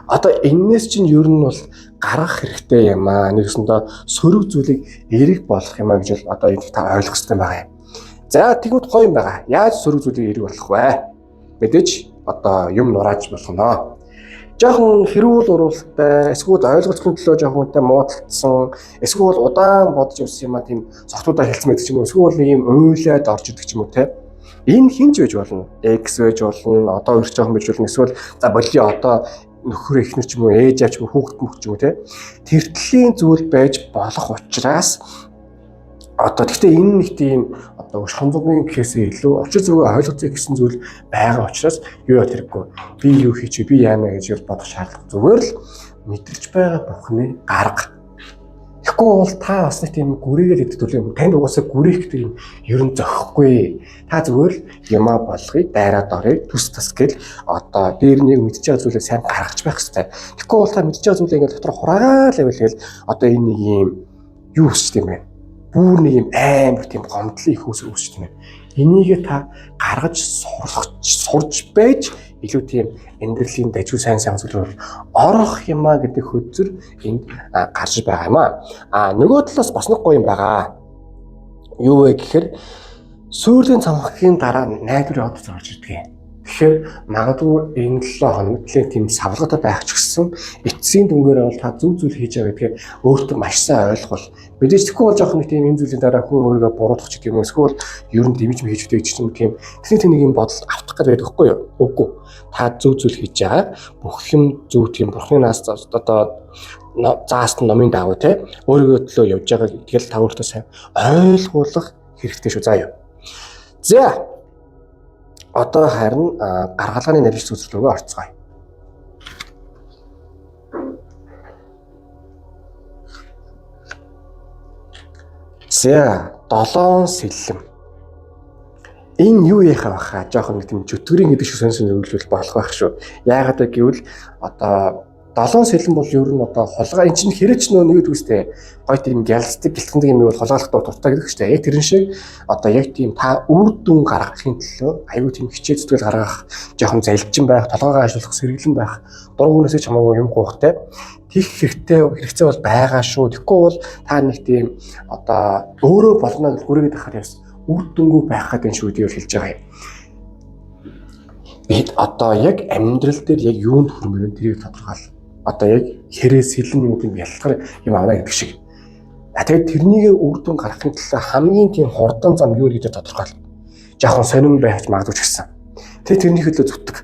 Одоо энэс чинь ер нь бол гаргах хэрэгтэй юм аа. Нэгсэндээ сөрөг зүйлийг эрэг болох юм аа гэж бол одоо энд та ойлгох хэрэгтэй байгаа юм. За тэгвэл гоё юм байгаа. Яаж сөрөг зүйлийг эрэг болох вэ? Мэдээж одоо юм нурааж болгоно. Жохон хэрүүл уралтай, эсвэл ойлголцохын төлөө жохон үнэтэй муудалцсан, эсвэл удаан бодож явсан юм аа тийм согтуудаа хэлсэн байдаг ч юм уу. Эсвэл нэг юм уйлаад орж идэг ч юм уу те. Энэ хинж байж болно. X байж болно. Одоо өөр жоохон байж болно. Эсвэл за болио одоо нөхөр ихнэр ч юм уу, ээж авч хүүхэд мөх ч юм уу те. Тэртлийн зүйл байж болох учраас одоо гэхдээ энэ нэг тийм одоо шонзогны гэхээсээ илүү очир зүгөө ойлгоцгоо гэсэн зүйл байгаа учраас юу яа хэрэггүй. Би юу хийч би яана гэж бодох шаардлага зүгээр л мэдэрч байгаа бүхний арга. Тэгэхгүй бол та бас нэг тийм гүрээгээд идэх юм. Танд угаасаа гүрээх гэдэг юм ер нь зохихгүй. Та зүгээр л юмаа болгоё, дайраад орё, төс тас гэл одоо дээр нэг мэдж байгаа зүйлээ сайн гаргаж байх хэрэгтэй. Тэгэхгүй бол та мэдж байгаа зүйлээ ингээд дотор хураагаал байвал одоо энэ нэг юм юу өсч тийм бэ? Бүр нэг юм амар тийм гомдлын их өсч тийм ээ. Энийгээ та гаргаж сурч байж илүү тийм амьдралын дажгүй сайн зүйлээр орох юмаа гэдэг хөзөр энд гарч байгаа юм аа. Нөгөө талаас бас нэг гоё юм байгаа. Юу вэ гэхээр сүүрлийн цамхагийн дараа найдварын одод орж ирдэг. Тэгэхээр магадгүй энэ 7 хоног тийм савлгатай байх ч гэсэн эцсийн дүнгээр бол та зөв зүйл хийж байгаа гэдгээ өөртөө маш сайн ойлгол. Мэдээж тэгэхгүй бол жоох нэг тийм юм зүйлийн дараа хүн өөрийгөө буруутгах ч юм уу эсвэл ер нь дэмж хийж үтэй ч юм тийм тэний юм бодол автах гэдэг байхгүй юу? Үгүй. Та зөв зүйл хийж байгаа. Бүх юм зөв тийм бурхны наас одоо заасан номын дагуу те өөрийгөө төлөө явж байгаа гэдгээл та өөртөө сайн ойлгуулах хэрэгтэй шүү заа юу. За одоо харин гаргалгааны нарийн зүйлс рүүгээ орцгоё. За 7 сэлэм. Энэ юу яхаа баха жоохон нэг тийм чөтгөрийн гэдэг шиг сонсон зөвлөл болох байх шүү. Яагаад гэвэл одоо 7 сэлэм бол ер нь одоо холгаа эн чинь хэрэгч нөө нэг үстэй гой тийм гялцдаг гэлтэндэг юм бол холгаалах дуртай гэдэг чинь яг тэрэн шиг одоо яг тийм та үр дүн гаргахын төлөө аюу тийм хичээл зүтгэл гаргах жоохон залжин байх толгойгоо ашиглах сэргэлэн байх дургуунаас ч хамаагүй юм гоохтай тех хэрэгцээ бол байгаа шүү. Тэгэхгүй бол та нэг тийм одоо өөрөө болно гэж гүрээгээд ахаар яс үр дүнгүй байх гэдэг шүү гэж хэлж байгаа юм. Бид одоо яг амьдрал дээр яг юунд хүрмээр тэрийг тодорхойл. Одоо яг хэрэг сэлэн юм тийм ялгар юм авна гэдэг шиг. Тэгээд тэрнийг үр дүн гаргахын тулд хамгийн тийм хурдан зам юу гэдэг тодорхойлно. Жаахан сонирн байж магадгүй ч гэсэн. Тэгээд тэрний хөлөө зүтдэг.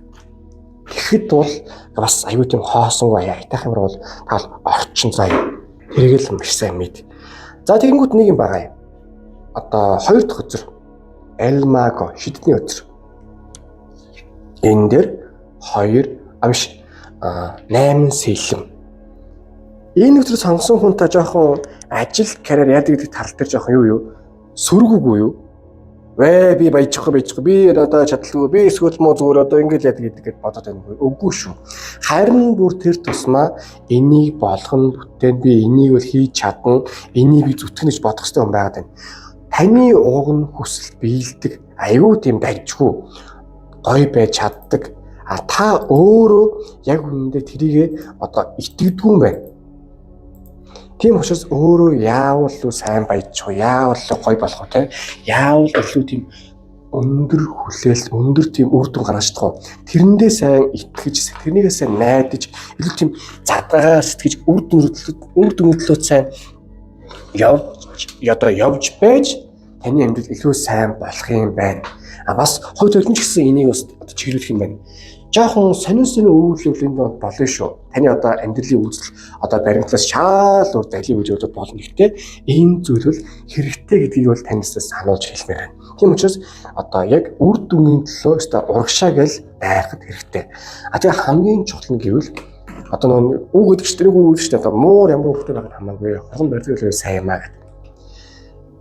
Тэгэхэд бол бас аюу тийм хоосонгүй аятайх юм бол таал орчин заяа. Тэрийг л маш сайн мэд. За тэгэнгүүт нэг юм байгаа юм. Одоо 2 дахь өдөр Элмаго шидний өдөр. Энэ дээр 8 сэлэм. Энэ өдөр сонгосон хүнтэй жоохон ажил карьер яадаг гэдэг тал дээр жоохон юу сөргөгүй юу? Вэ би баяжхгүй би одоо чадлаггүй би эсвэл муу зүгээр одоо ингэж яадаг гэдэг бодоод байна. Үгүй шүү. Харин бүр тэр тусмаа энийг болгоно бүтээн би энийг бол хийж чадна. Энийг би зүтгэнэ гэж бодох хэрэгтэй юм байгаад байна. Таны ууг нь хүсэл биелдэг аюу тийм дайжгүй гой байж чаддаг. Та өөрөө яг үнэндээ тэрийгэ одоо итгэдэггүй юм байна. Тийм учраас өөрөө яавал л сайн баяжчих уу, яавал л гой болох уу те. Яавал илүү тийм өндөр хүлээлт, өндөр тийм үр дүн гаргаж чадах уу. Тэрэндээ сайн итгэж, тэрнийгээ сайн найдаж, илүү тийм задгаа сэтгэж үр дүнөдлөө сайн явж байж таны амьдрал илүү сайн болох юм байна. Бас хувь төлөвлөн ч гэсэн энийг бас чиглүүлэх юм байна. Жаахан сонин өвөглөл энд болно шүү. Таны одоо амьдралын үйлдэл одоо баримтлаас шаал ур далийн үйлдэл болно. Гэхдээ энэ зүйл бол хэрэгтэй гэдгийг бол танаас сануулж хэлмээр байна. Тийм учраас одоо яг үр дүнгийн төлөө урагшаа гэл байхад хэрэгтэй. Тэгээ хамгийн чухал нь гэвэл одоо нэг үг гэдэг чинь үг гэдэг чинь одоо муур ямар хөвгтэй байгаад хамаагүй. Хорон барьцаал сайн юмаа гэдэг.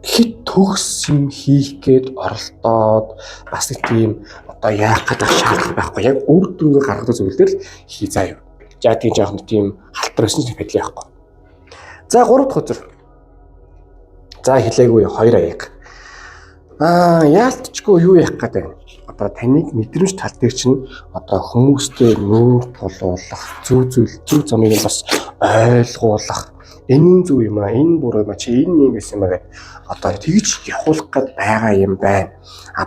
Хит төгс юм хийх гээд оролдоод бас нэг тийм одоо яах гэдэг шаардлага байхгүй. Яг үр дүнгээ гаргадаг зүйлдер л хий заяа. За тийм жоохон тийм халтар өсөн ч байдлаа байхгүй. За 3 дахь өдөр. За хэлээгүй 2 аяг. Яалтчгүй юу яах гэдэг. Одоо таныг мэдрэмж тал дээр чинь одоо хүмүүстэй нүүр тулуулах, зөв замыг бас ойлгуулах. Энэ зөв юм аа, энэ буруу юм аа, чи энэ юм байсан юм аа гэдэг. Одоо тэгж явуулах гээд байгаа юм байна.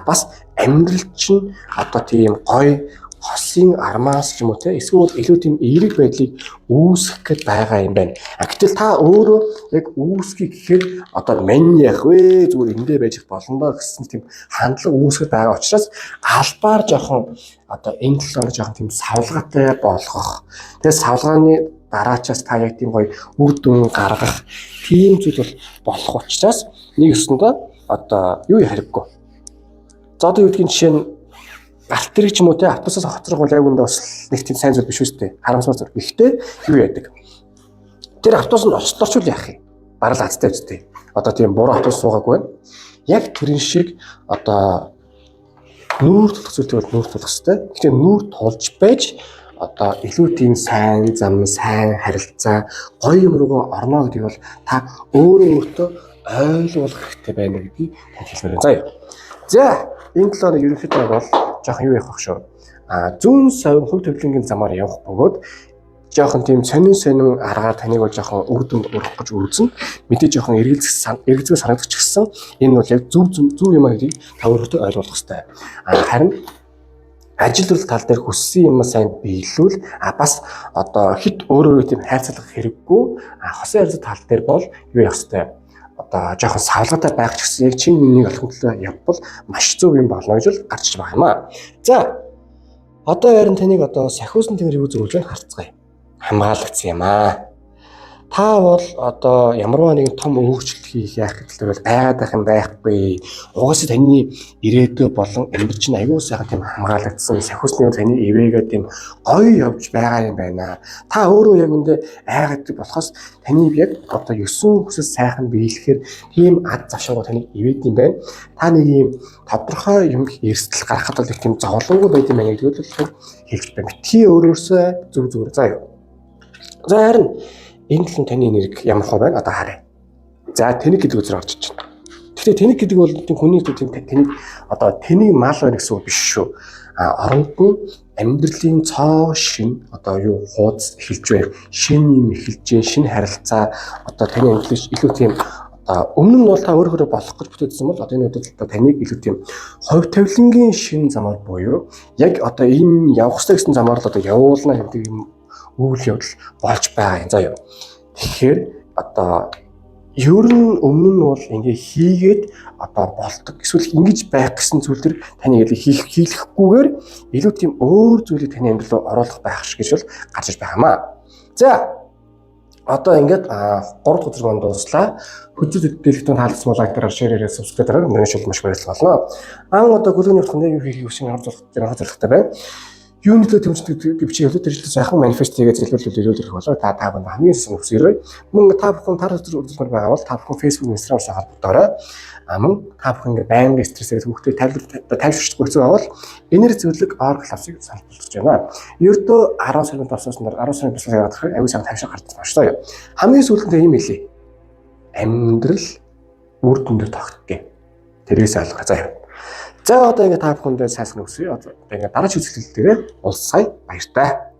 Бас амьдрал чинь одоо тийм гой хосын армаас ч юм уу те эсвэл илүү тийм эерэг байдлыг үүсгэх гээд байгаа юм байна. Гэтэл та өөрөө яг үүсгэх гэхээр одоо мань яах вэ? Зүгээр эндээ байж болно ба гэсэн тийм хандлага үүсгэж байгаа учраас албаар жоохон одоо энэ талаар жоохон тийм савлгаатай болгох. Тэгээ савлгааны дараачаас та яг тийм гоё үр дүн гаргах тийм зүйл бол болох учраас нэг өсөндөө одоо юу хэрэггүй. За одоо юу гэдгийг жишээ нь галт тэрэг ч юм уу те автобусаас хоцрох бол яг үндэ бас нэг тийм сайн зүйл биш үстэй. Харамсал зүйл. Гэхдээ юу яадаг? Тэр автобус нь ослорчул яах юм? Барал азтай үстэй. Одоо тийм буруу автобус суугаагүй байна. Яг тэрэн шиг одоо нүүр тулах зүйлтэй бол нүүр тулах хэрэгтэй. Гэхдээ нүүр тулж байж одоо илүү тийм сайн зам, сайн харилцаа, гоё юм руу орно гэдгийг бол та өөртөө ойлгуулах хэрэгтэй байна гэдгийг танд хэлмээр байна. За энэ талаар ерөнхийдөө бол жоохон юу явах шүү. Зүүн совин хувь төлөвлөнгийн замаар явах бөгөөд жоохон тийм сонин аргаар таныг бол жоохон үр дүнд урах гэж үүснэ. Мэдээ жоохон эргэлзэх санагдах ч гэсэн энэ бол яг зөв юм а гэдгийг та өөртөө ойлгох хэрэгтэй. Харин ажил төрөл тал дээр хүссэн юм сайн биелүүл бас одоо хит өөрөө тийм хайрцалгах хэрэггүй хосын харилцаа тал дээр бол юу явах хэрэгтэй. Одоо жоохон савлгаатай байх ч гэсэн яг чин үнийг олох төлөө явбал маш зөв юм болно гэж л гарч байгаа юм аа. За одоо харин таныг одоо сахиусан тэнгэр юу зөвлөж байгааг харцгаая. Хамгаалагдсан юм аа. Та бол одоо ямарваа нэгэн том өөрчлөлт хийх яах гэдэг бол байгаад байх юм байхгүй. Угаасаа таны ирээдүй болон амьдрал чинь аюул сайхан тийм хамгаалагдсан. Сахиусны таны ивэгээ тийм гоё явж байгаа юм байна. Та өөрөө яг үндэ айгаад болохоос таны яг одоо 9 хүсэл сайхан биелэхээр тийм ад завшаагаа таны ивэд юм байна. Та нэг юм тодорхой юм эрсдэл гаргахад бол их тийм зовлонгүй байд юм байна гэдгийг л хэлж байна. Битгий өөрөөсөө зүг зүгээр заа юу. За харин энэ л таны нэрг ямар хөө байна одоо харъя. За тэнэг гэдэг үзэр орж иж байна. Гэхдээ тэнэг гэдэг бол хүний тэнэг одоо тэнэг мал байна гэсэн үг биш шүү. Оронд нь амьдралын цоо шин одоо юу хуудас эхэлж байна. Шин юм эхэлж байна. Шин харилцаа одоо таны амьдралч илүү тийм өмнө нь бол та өөрөө болох гэж бүтээсэн бол одоо энэ удаа таныг илүү тийм хувь тавилангийн шин замаар буюу яг одоо энэ явах хэрэгтэй гэсэн замаар л одоо явуулна гэдэг юм үйл явдал болж байгаа юм заа юу. Тэгэхээр одоо ер нь өмнө нь бол ингээ хийгээд одоо болдог эсвэл ингэж байх гэсэн зүйл төр таны хийлэхгүйгээр илүү тийм өөр зүйлийг таны амьдрал руу оруулах байх шиг гэж бол гарч иж байгаамаа. За одоо ингээд 3 дахь өдөр манд дууслаа. Хөдөлгөөн дэлгэцэн таалцсан бол лайк дараар шеэр хийрээ субскрайб дараа миний шууд маш баярлалаа болно. Одоо гүлгөний утганд юу хийх үсэн харж болох зорилготой байна. Юуны төлөө тэмцдэг бичиг хэлээд тэр сайхан манифест хийгээд зөвлөлөд ирэх болоо та бүхэн хамгийн сайн үсгээрэй. Мөн та бүхэн тар үзүүлбэр байгаа бол та бүхэн Facebook, Instagram-аас холбогдоорой. Мөн та бүхэн ингээ байнга стрессээр хүүхдээ тайлбарчдаггүй хэцүү байвал энер зөвлөг ор классыг сануулж байна. Ердөө 10 сарын тусааснаар 10 сарын туслах яваад хахад аюу сайн тавьшаа гардаг байна шүү дээ. Хамгийн сүүлдээ юм хэлий. Амьдрал үр дүндээ тогтдгийг. Тэрээс ойлгох. За одоо ингээ та бүхэндээ сайхан өсөе. Одоо ингээ дараач үзэгдэлтээрээ уулзъя. Баяртай.